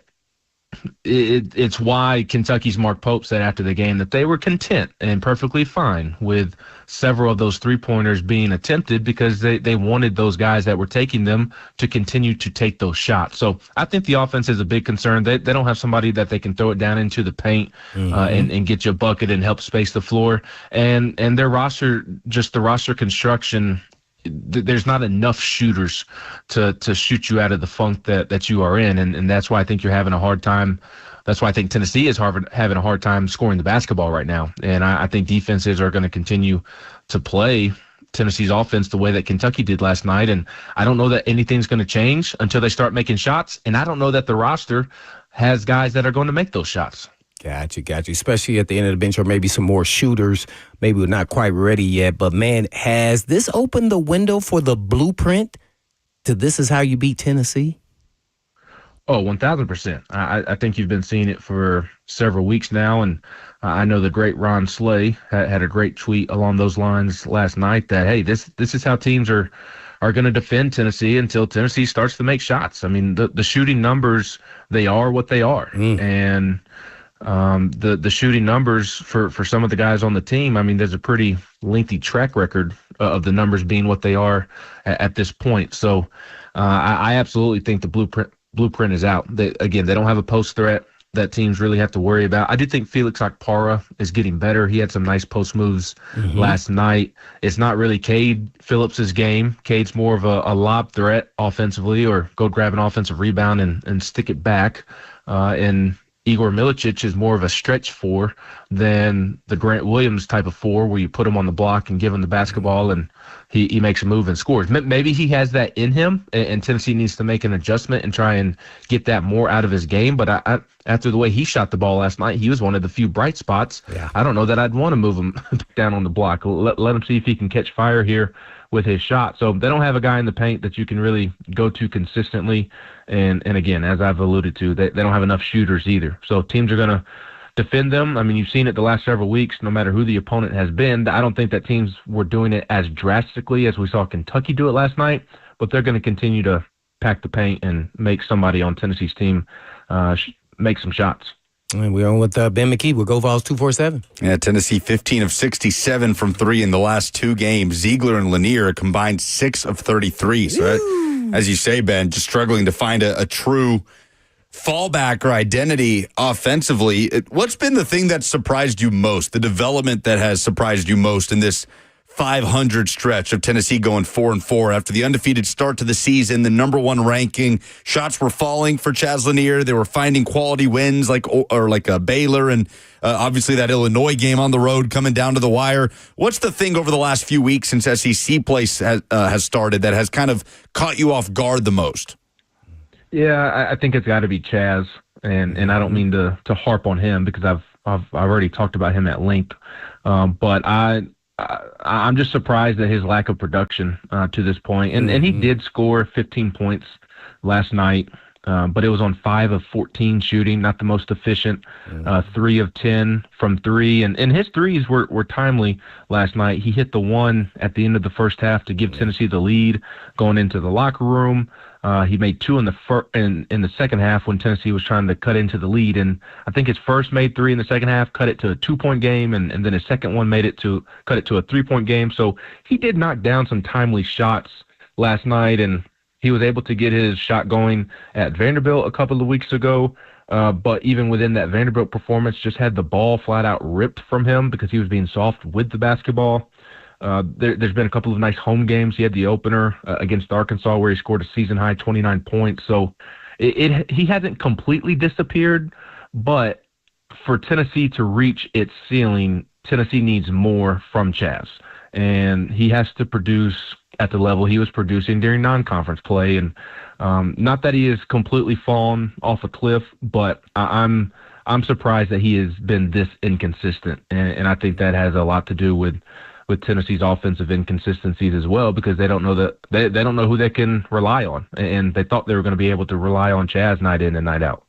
it's why Kentucky's Mark Pope said after the game that they were content and perfectly fine with several of those three-pointers being attempted because they wanted those guys that were taking them to continue to take those shots. So I think the offense is a big concern. They don't have somebody that they can throw it down into the paint and get you a bucket and help space the floor. And their roster, just the roster construction, there's not enough shooters to shoot you out of the funk that you are in, and that's why I think you're having a hard time. That's why I think Tennessee is having a hard time scoring the basketball right now, and I think defenses are going to continue to play Tennessee's offense the way that Kentucky did last night, and I don't know that anything's going to change until they start making shots, and I don't know that the roster has guys that are going to make those shots. Got you. Especially at the end of the bench, or maybe some more shooters. Maybe we're not quite ready yet. But, man, has this opened the window for the blueprint to this is how you beat Tennessee? Oh, 1,000%. I think you've been seeing it for several weeks now. And I know the great Ron Slay had a great tweet along those lines last night that, hey, this is how teams are going to defend Tennessee until Tennessee starts to make shots. I mean, the shooting numbers, they are what they are. And the shooting numbers for some of the guys on the team, I mean, there's a pretty lengthy track record of the numbers being what they are at this point. So I absolutely think the blueprint is out. They don't have a post threat that teams really have to worry about. I do think Felix Okpara is getting better. He had some nice post moves last night. It's not really Cade Phillips's game. Cade's more of a lob threat offensively, or go grab an offensive rebound and stick it back. And Igor Milicic is more of a stretch four than the Grant Williams type of four where you put him on the block and give him the basketball and he makes a move and scores. Maybe he has that in him, and Tennessee needs to make an adjustment and try and get that more out of his game. But after the way he shot the ball last night, he was one of the few bright spots. Yeah. I don't know that I'd want to move him down on the block. Let him see if he can catch fire here with his shot. So they don't have a guy in the paint that you can really go to consistently. And again, as I've alluded to, they don't have enough shooters either. So teams are going to defend them. I mean, you've seen it the last several weeks, no matter who the opponent has been. I don't think that teams were doing it as drastically as we saw Kentucky do it last night, but they're going to continue to pack the paint and make somebody on Tennessee's team make some shots. And we're on with Ben McKee. We'll go Vols 247. Yeah, Tennessee 15 of 67 from three in the last two games. Ziegler and Lanier combined 6 of 33. So that, as you say, Ben, just struggling to find a true fallback or identity offensively. What's been the thing that surprised you most, the development that has surprised you most in this 500 stretch of Tennessee going 4-4 after the undefeated start to the season, the number one ranking? Shots were falling for Chaz Lanier. They were finding quality wins like a Baylor and obviously that Illinois game on the road coming down to the wire. What's the thing over the last few weeks since SEC play has started that has kind of caught you off guard the most? Yeah, I think it's got to be Chaz, and I don't mean to harp on him because I've already talked about him at length, but I'm just surprised at his lack of production to this point. And he did score 15 points last night, but it was on 5 of 14 shooting, not the most efficient, 3 of 10 from three. And his threes were timely last night. He hit the one at the end of the first half to give Tennessee the lead going into the locker room. He made 2 in the second half when Tennessee was trying to cut into the lead. And I think his first made 3 in the second half, cut it to a 2-point game, and then his second one cut it to a 3-point game. So he did knock down some timely shots last night, and he was able to get his shot going at Vanderbilt a couple of weeks ago. But even within that Vanderbilt performance, just had the ball flat out ripped from him because he was being soft with the basketball. There's been a couple of nice home games. He had the opener against Arkansas where he scored a season-high 29 points. So he hasn't completely disappeared, but for Tennessee to reach its ceiling, Tennessee needs more from Chaz. and he has to produce at the level he was producing during non-conference play. And not that he has completely fallen off a cliff, but I'm surprised that he has been this inconsistent, and I think that has a lot to do with Tennessee's offensive inconsistencies as well, because they don't know that they don't know who they can rely on, and they thought they were going to be able to rely on Chaz night in and night out.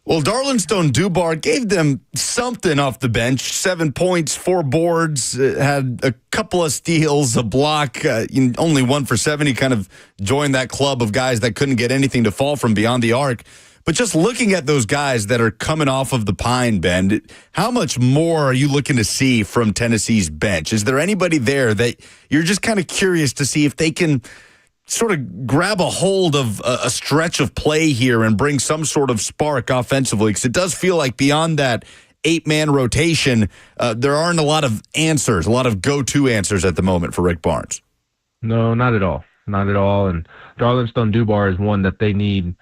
Well, Darlington Dubar gave them something off the bench. 7 points, 4 boards, had a couple of steals, a block, only 1 for 7. He kind of joined that club of guys that couldn't get anything to fall from beyond the arc. But just looking at those guys that are coming off of the Pine Bend, how much more are you looking to see from Tennessee's bench? Is there anybody there that you're just kind of curious to see if they can sort of grab a hold of a stretch of play here and bring some sort of spark offensively? Because it does feel like beyond that 8-man rotation, there aren't a lot of answers, a lot of go-to answers at the moment for Rick Barnes. No, not at all. Not at all. And Darlington Dubar is one that they need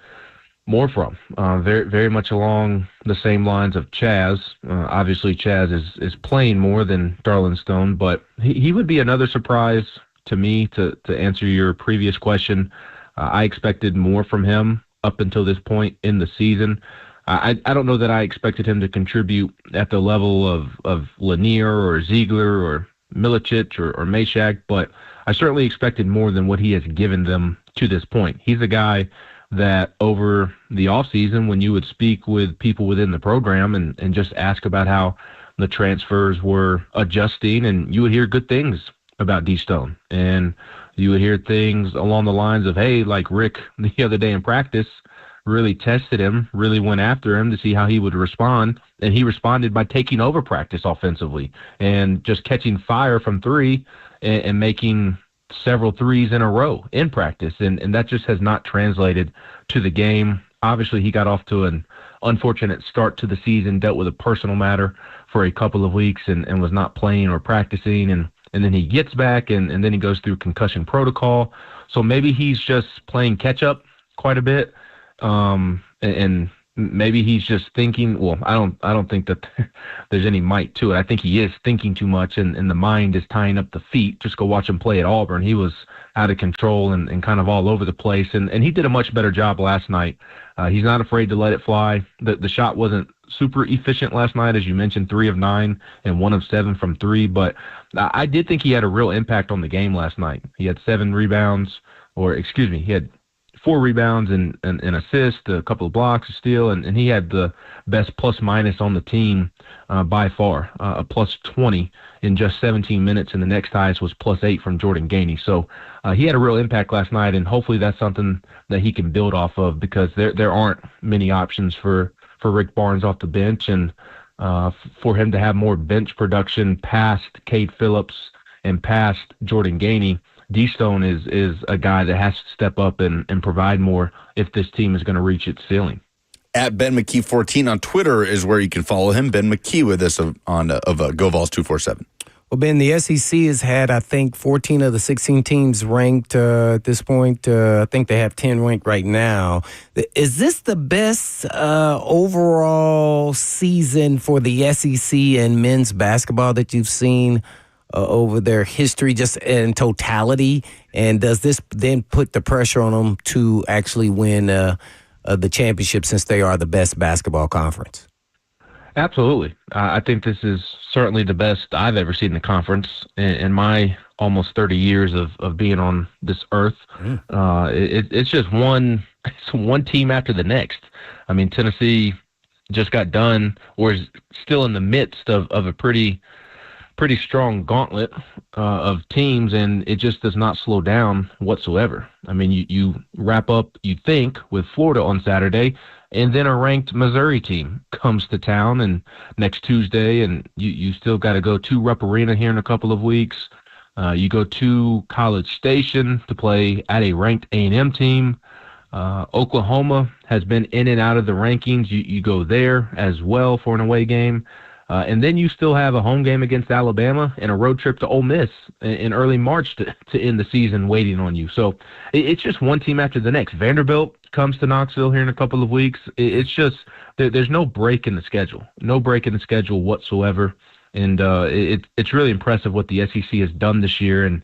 more from. Very, very much along the same lines of Chaz. Obviously, Chaz is playing more than Darlington, but he would be another surprise to me. To answer your previous question, I expected more from him up until this point in the season. I don't know that I expected him to contribute at the level of Lanier or Ziegler or Milicic or Meshack, but I certainly expected more than what he has given them to this point. He's a guy that over the offseason, when you would speak with people within the program and just ask about how the transfers were adjusting, and you would hear good things about D-Stone. And you would hear things along the lines of, hey, like Rick the other day in practice really tested him, really went after him to see how he would respond. And he responded by taking over practice offensively and just catching fire from 3 and making several threes in a row in practice. And that just has not translated to the game. Obviously, he got off to an unfortunate start to the season, dealt with a personal matter for a couple of weeks and was not playing or practicing. And then he gets back and then he goes through concussion protocol. So maybe he's just playing catch up quite a bit. And maybe he's just thinking, well, I don't think that there's any might to it. I think he is thinking too much and the mind is tying up the feet. Just go watch him play at Auburn. He was out of control and kind of all over the place. And he did a much better job last night. He's not afraid to let it fly. The shot wasn't super efficient last night, as you mentioned, 3 of 9 and 1 of 7 from 3. But I did think he had a real impact on the game last night. He had 7 rebounds, he had 4 rebounds and an assist, a couple of blocks, a steal, and he had the best plus-minus on the team by far, a plus 20 in just 17 minutes, and the next highest was plus 8 from Jordan Gainey. So he had a real impact last night, and hopefully that's something that he can build off of, because there aren't many options for Rick Barnes off the bench, and for him to have more bench production past Cade Phillips and past Jordan Gainey, D-Stone is a guy that has to step up and provide more if this team is going to reach its ceiling. At Ben McKee 14 on Twitter is where you can follow him. Ben McKee with us of Go Vols 247. Well, Ben, the SEC has had, I think, 14 of the 16 teams ranked at this point. I think they have 10 ranked right now. Is this the best overall season for the SEC and men's basketball that you've seen over their history, just in totality? And does this then put the pressure on them to actually win the championship, since they are the best basketball conference? Absolutely. I think this is certainly the best I've ever seen in the conference in my almost 30 years of being on this earth. It's just one team after the next. I mean, Tennessee just got done, or is still in the midst of a pretty strong gauntlet of teams, and it just does not slow down whatsoever. I mean, you wrap up, you think, with Florida on Saturday, and then a ranked Missouri team comes to town and next Tuesday, and you still got to go to Rupp Arena here in a couple of weeks. You go to College Station to play at a ranked A&M team. Oklahoma has been in and out of the rankings. You go there as well for an away game. And then you still have a home game against Alabama and a road trip to Ole Miss in early March to end the season waiting on you. So it's just one team after the next. Vanderbilt comes to Knoxville here in a couple of weeks. It's just there's no break in the schedule, whatsoever. And it's really impressive what the SEC has done this year. And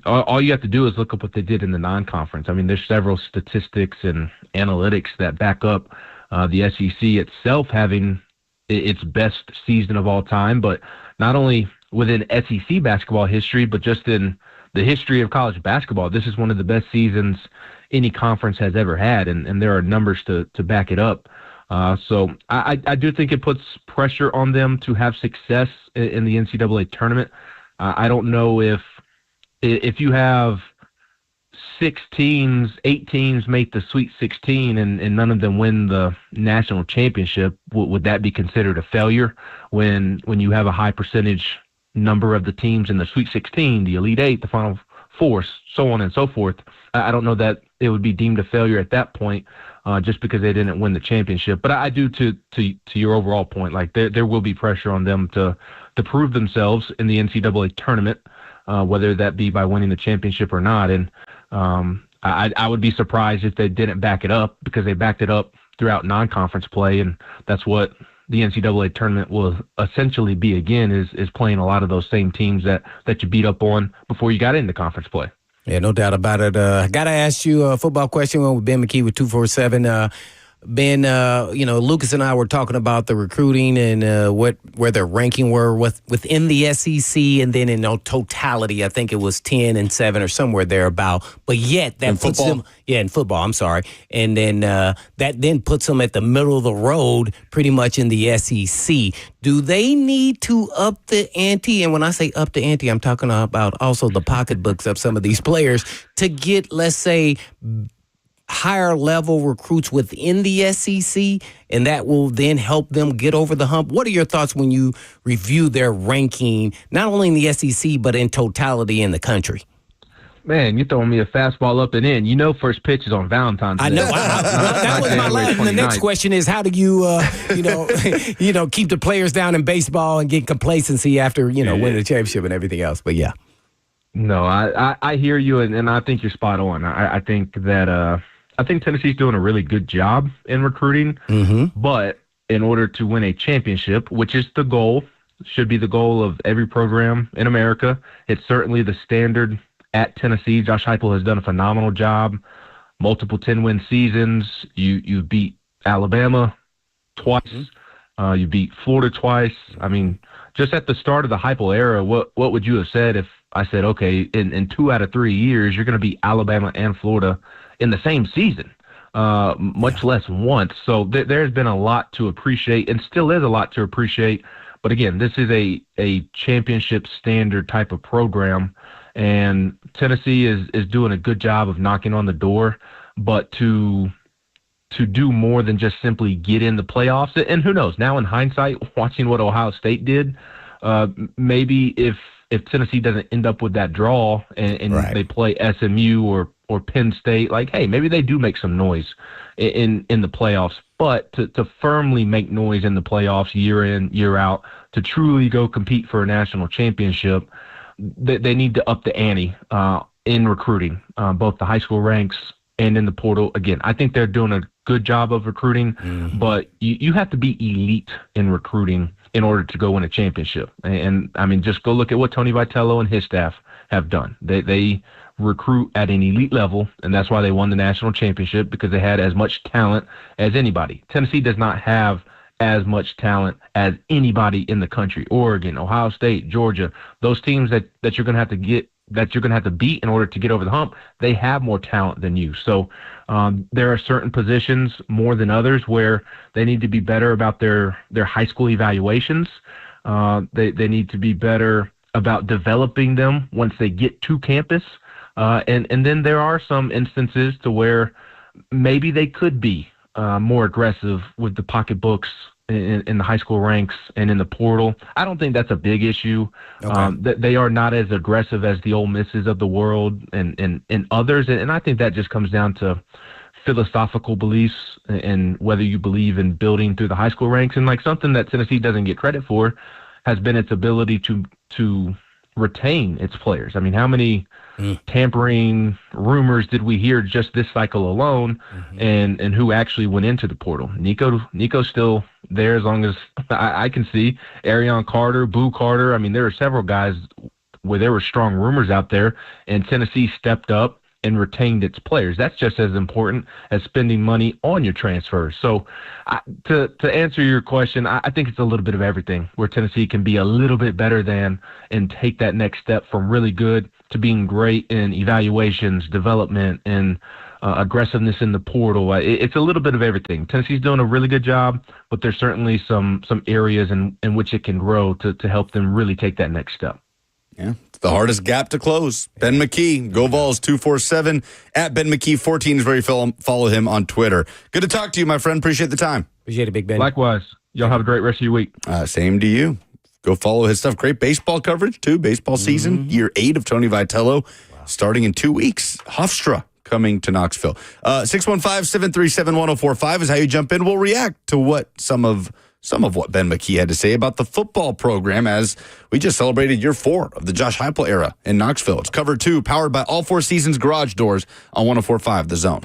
all you have to do is look up what they did in the non-conference. I mean, there's several statistics and analytics that back up the SEC itself having its best season of all time, but not only within SEC basketball history, but just in the history of college basketball. This is one of the best seasons any conference has ever had, and there are numbers to back it up. So I do think it puts pressure on them to have success in the NCAA tournament. I don't know if you have 6 teams, 8 teams make the Sweet 16 and none of them win the national championship, would that be considered a failure when you have a high percentage number of the teams in the Sweet 16, the Elite 8, the Final Four, so on and so forth? I don't know that it would be deemed a failure at that point just because they didn't win the championship. But I do, to your overall point, like there will be pressure on them to prove themselves in the NCAA tournament, whether that be by winning the championship or not. And I would be surprised if they didn't back it up, because they backed it up throughout non-conference play, and that's what the NCAA tournament will essentially be again, is playing a lot of those same teams that you beat up on before you got into conference play. Yeah, no doubt about it. I got to ask you a football question with Ben McKee with 247. Ben, Lucas and I were talking about the recruiting and where their ranking were within the SEC, and then in totality, I think it was 10 and 7 or somewhere thereabout. But yet that puts them, in football. I'm sorry, and then that then puts them at the middle of the road, pretty much in the SEC. Do they need to up the ante? And when I say up the ante, I'm talking about also the pocketbooks of some of these players to get, let's say, higher level recruits within the SEC, and that will then help them get over the hump. What are your thoughts when you review their ranking, not only in the SEC, but in totality in the country? Man, you're throwing me a fastball up and in. First pitch is on Valentine's Day. I know. That was my last. The next question is, how do you, keep the players down in baseball and get complacency after, winning the championship and everything else? But yeah. No, I hear you, and I think you're spot on. I think that I think Tennessee's doing a really good job in recruiting, but in order to win a championship, which is the goal, should be the goal of every program in America. It's certainly the standard at Tennessee. Josh Heupel has done a phenomenal job. Multiple 10-win seasons. You beat Alabama twice. You beat Florida twice. I mean, just at the start of the Heupel era, what would you have said if I said, okay, in 2 out of 3 years, you're going to beat Alabama and Florida in the same season, much less once. So there's been a lot to appreciate, and still is a lot to appreciate. But again, this is a championship standard type of program, and Tennessee is doing a good job of knocking on the door. But to do more than just simply get in the playoffs, and who knows, now in hindsight, watching what Ohio State did, maybe if Tennessee doesn't end up with that draw and right, they play SMU or Penn State, like, hey, maybe they do make some noise in the playoffs. But to firmly make noise in the playoffs year in, year out, to truly go compete for a national championship, they need to up the ante in recruiting, both the high school ranks and in the portal. Again, I think they're doing a good job of recruiting, but you have to be elite in recruiting in order to go win a championship. And I mean, just go look at what Tony Vitello and his staff have done. They recruit at an elite level, and that's why they won the national championship, because they had as much talent as anybody. Tennessee does not have as much talent as anybody in the country. Oregon, Ohio State, Georgia, those teams that you're going to have to get, that you're going to have to beat in order to get over the hump, they have more talent than you. So there are certain positions more than others where they need to be better about their high school evaluations. They need to be better about developing them once they get to campus. And then there are some instances to where maybe they could be more aggressive with the pocketbooks in the high school ranks and in the portal. I don't think that's a big issue. Okay. They are not as aggressive as the Ole Misses of the world and others. And I think that just comes down to philosophical beliefs and whether you believe in building through the high school ranks. And like something that Tennessee doesn't get credit for has been its ability to retain its players. I mean, how many tampering rumors did we hear just this cycle alone, and who actually went into the portal? Nico's still there as long as I can see. Arion Carter, Boo Carter. I mean, there are several guys where there were strong rumors out there, and Tennessee stepped up and retained its players. That's just as important as spending money on your transfers. So to answer your question, I think it's a little bit of everything where Tennessee can be a little bit better than and take that next step from really good to being great in evaluations, development, and aggressiveness in the portal. It's a little bit of everything. Tennessee's doing a really good job, but there's certainly some areas in which it can grow to help them really take that next step. Yeah, it's the hardest gap to close. Ben McKee, go Vols 247 at Ben McKee 14 is where you follow him on Twitter. Good to talk to you, my friend. Appreciate the time. Appreciate it, Big Ben. Likewise. Y'all have a great rest of your week. Same to you. Go follow his stuff. Great baseball coverage, too. Baseball season, year 8 of Tony Vitello, starting in 2 weeks. Hofstra coming to Knoxville. 615-737-1045 is how you jump in. We'll react to what some of what Ben McKee had to say about the football program as we just celebrated year 4 of the Josh Heupel era in Knoxville. It's Cover 2, powered by All Four Seasons Garage Doors on 104.5 The Zone.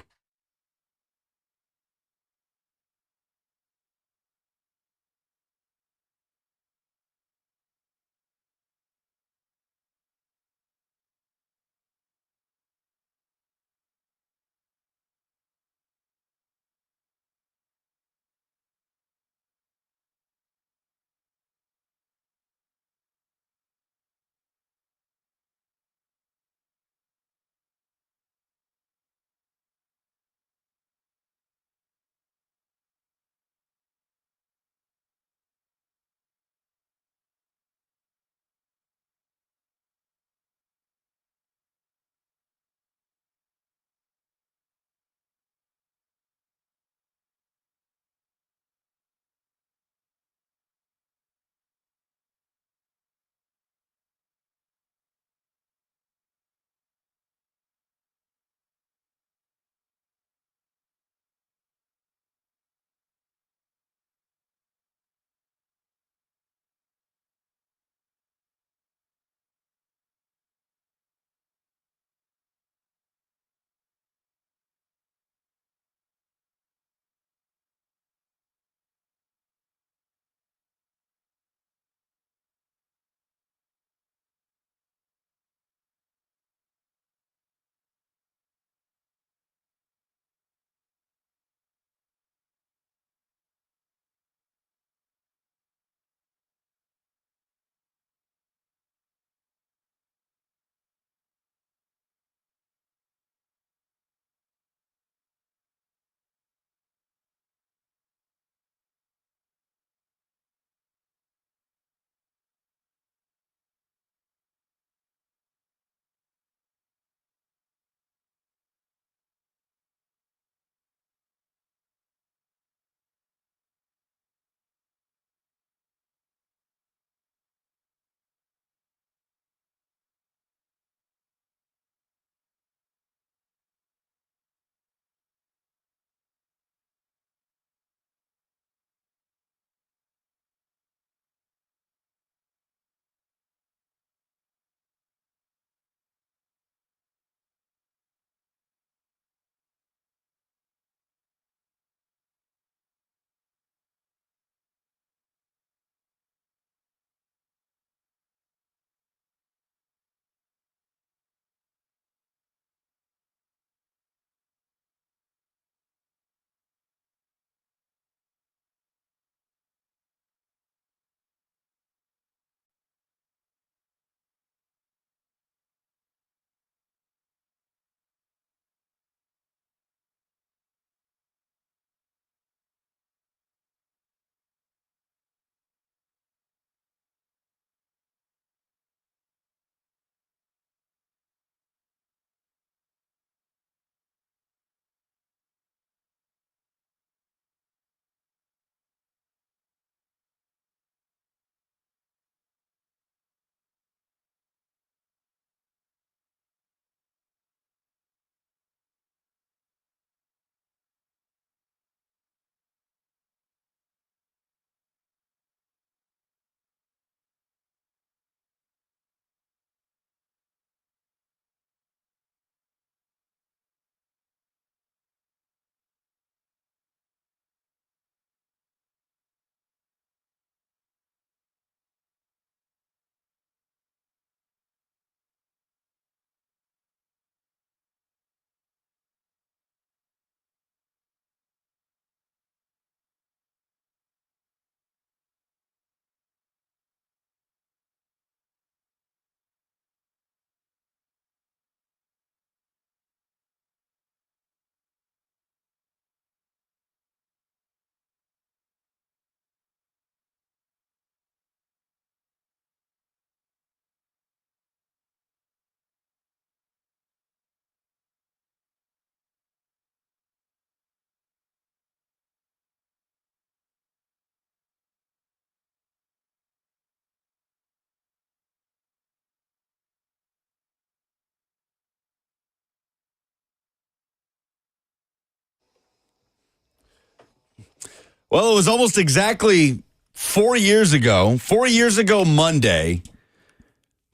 Well, it was almost exactly 4 years ago. 4 years ago Monday,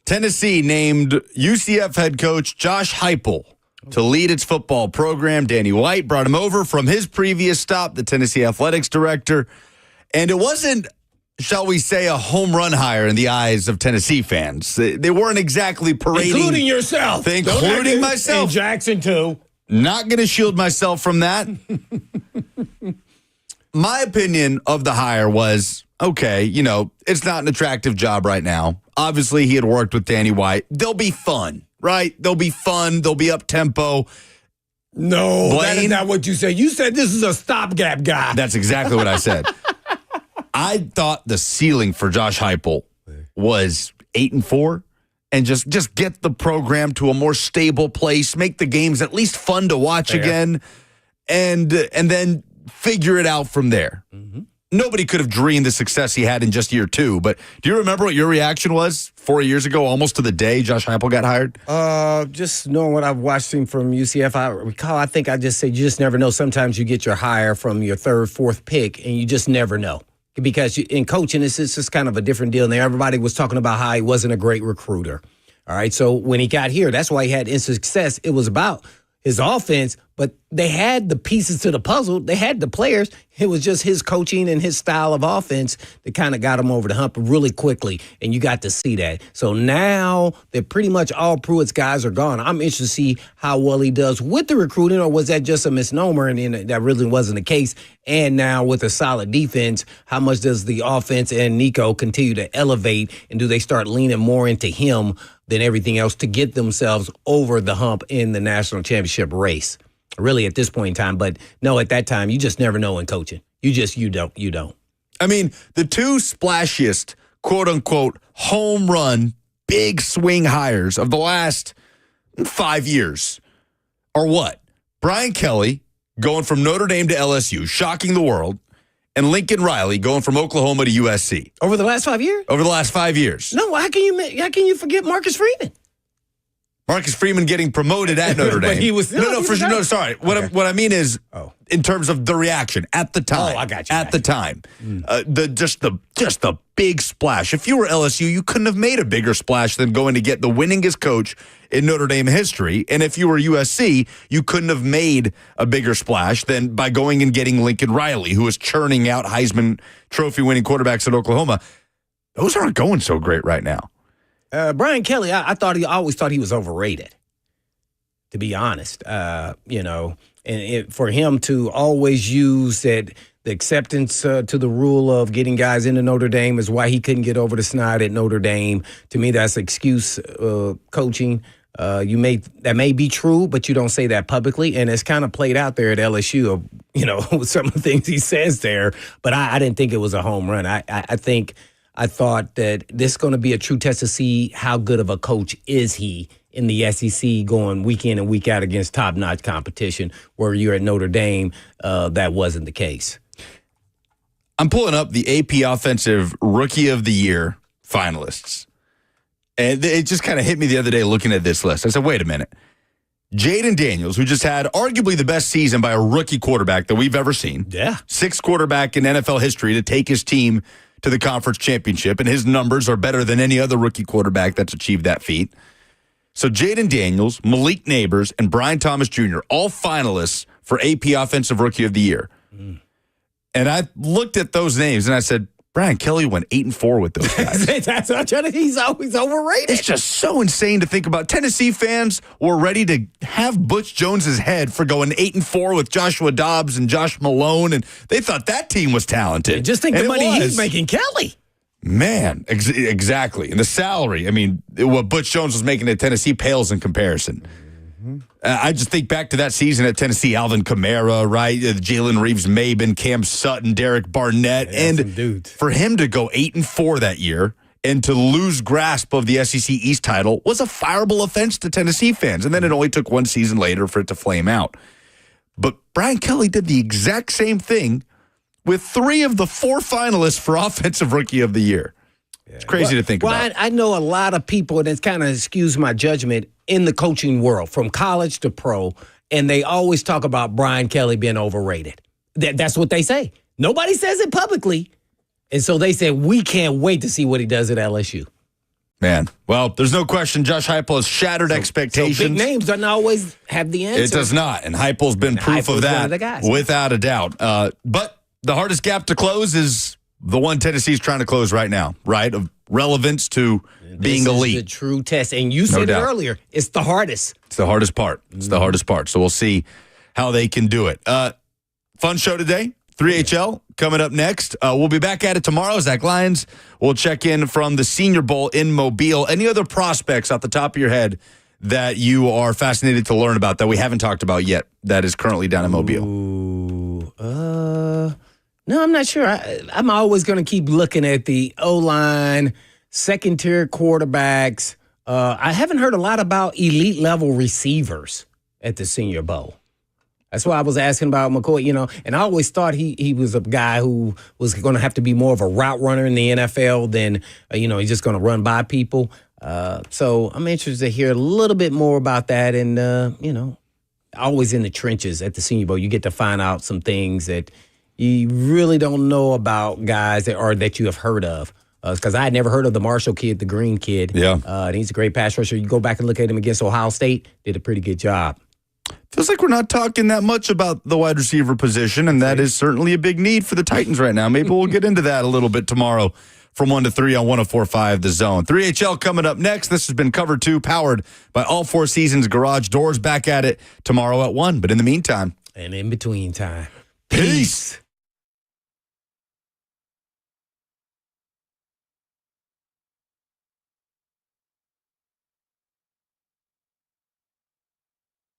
Tennessee named UCF head coach Josh Heupel to lead its football program. Danny White brought him over from his previous stop, the Tennessee athletics director. And it wasn't, shall we say, a home run hire in the eyes of Tennessee fans. They weren't exactly parading. Including yourself. Including myself. And Jackson, too. Not going to shield myself from that. My opinion of the hire was, okay, it's not an attractive job right now. Obviously, he had worked with Danny White. They'll be fun, right? They'll be fun. They'll be up-tempo. No, Blaine, that is not what you said. You said this is a stopgap guy. That's exactly what I said. I thought the ceiling for Josh Heupel was 8-4. And just get the program to a more stable place, make the games at least fun to watch again, and then figure it out from there. Mm-hmm. Nobody could have dreamed the success he had in just year 2. But do you remember what your reaction was 4 years ago, almost to the day Josh Heupel got hired? Just knowing what I've watched him from UCF, I think I just said you just never know. Sometimes you get your hire from your 3rd, 4th pick, and you just never know. Because in coaching, it's just kind of a different deal. And everybody was talking about how he wasn't a great recruiter. All right, so when he got here, that's why he had instant success. It was about his offense, but they had the pieces to the puzzle. They had the players. It was just his coaching and his style of offense that kind of got him over the hump really quickly, and you got to see that. So now that pretty much all Pruitt's guys are gone, I'm interested to see how well he does with the recruiting, or was that just a misnomer and that really wasn't the case? And now with a solid defense, how much does the offense and Nico continue to elevate, and do they start leaning more into him than everything else to get themselves over the hump in the national championship race? Really at this point in time. But no, at that time, you just never know in coaching. You don't. I mean, the 2 splashiest, quote unquote, home run, big swing hires of the last 5 years are what? Brian Kelly going from Notre Dame to LSU, shocking the world, and Lincoln Riley going from Oklahoma to USC. Over the last 5 years? Over the last 5 years. No, how can you forget Marcus Freeman? Marcus Freeman getting promoted at Notre Dame. But he was sorry. What I mean is, in terms of the reaction at the time. Oh, I got you. At the time, the big splash. If you were LSU, you couldn't have made a bigger splash than going to get the winningest coach in Notre Dame history. And if you were USC, you couldn't have made a bigger splash than by going and getting Lincoln Riley, who was churning out Heisman Trophy winning quarterbacks at Oklahoma. Those aren't going so great right now. Brian Kelly, I always thought he was overrated, to be honest. And for him to always use that the acceptance to the rule of getting guys into Notre Dame is why he couldn't get over the snide at Notre Dame. To me, that's excuse coaching. That may be true, but you don't say that publicly, and it's kind of played out there at LSU. With some of the things he says there. But I didn't think it was a home run. I thought that this is going to be a true test to see how good of a coach is he in the SEC going week in and week out against top-notch competition, where you're at Notre Dame, that wasn't the case. I'm pulling up the AP Offensive Rookie of the Year finalists. And it just kind of hit me the other day looking at this list. I said, wait a minute. Jaden Daniels, who just had arguably the best season by a rookie quarterback that we've ever seen. Yeah. 6th quarterback in NFL history to take his team to the conference championship, and his numbers are better than any other rookie quarterback that's achieved that feat. So Jaden Daniels, Malik Neighbors, and Brian Thomas Jr., all finalists for AP Offensive Rookie of the Year. Mm. And I looked at those names, and I said, Brian Kelly went 8-4 with those guys. That's what I'm trying to. He's always overrated. It's just so insane to think about. Tennessee fans were ready to have Butch Jones's head for going 8-4 with Joshua Dobbs and Josh Malone, and they thought that team was talented. And just think the money he's making, Kelly. Man, exactly. And the salary, I mean, what Butch Jones was making at Tennessee pales in comparison. Mm-hmm. I just think back to that season at Tennessee, Alvin Kamara, right? Jalen Reeves-Maben, Cam Sutton, Derek Barnett. And for him to go 8-4 that year and to lose grasp of the SEC East title was a fireable offense to Tennessee fans. And then it only took one season later for it to flame out. But Brian Kelly did the exact same thing with 3 of the 4 finalists for Offensive Rookie of the Year. It's crazy to think about. I know a lot of people, and it's kind of excuse my judgment, in the coaching world, from college to pro, and they always talk about Brian Kelly being overrated. That's what they say. Nobody says it publicly. And so they said, we can't wait to see what he does at LSU. Man, well, there's no question Josh Heupel has shattered expectations. So big names doesn't always have the answer. It does not, and Heupel's been proof of that without a doubt. But the hardest gap to close is the one Tennessee's trying to close right now, right? Of relevance to being elite. This is the true test. And you said it earlier, it's the hardest. It's the hardest part. It's the hardest part. So we'll see how they can do it. Fun show today. 3HL coming up next. We'll be back at it tomorrow. Zach Lyons will check in from the Senior Bowl in Mobile. Any other prospects off the top of your head that you are fascinated to learn about that we haven't talked about yet that is currently down in Mobile? No, I'm not sure. I'm always going to keep looking at the O-line, second-tier quarterbacks. I haven't heard a lot about elite-level receivers at the Senior Bowl. That's why I was asking about McCoy, and I always thought he was a guy who was going to have to be more of a route runner in the NFL than, he's just going to run by people. So I'm interested to hear a little bit more about that. And, always in the trenches at the Senior Bowl, you get to find out some things that you really don't know about guys that you have heard of. Because I had never heard of the Marshall kid, the Green kid. Yeah. And he's a great pass rusher. You go back and look at him against Ohio State, did a pretty good job. Feels like we're not talking that much about the wide receiver position, and that is certainly a big need for the Titans right now. Maybe we'll get into that a little bit tomorrow from 1 to 3 on 104.5 The Zone. 3HL coming up next. This has been Cover 2, powered by All Four Seasons Garage Doors. Back at it tomorrow at 1. But in the meantime. And in between time. Peace.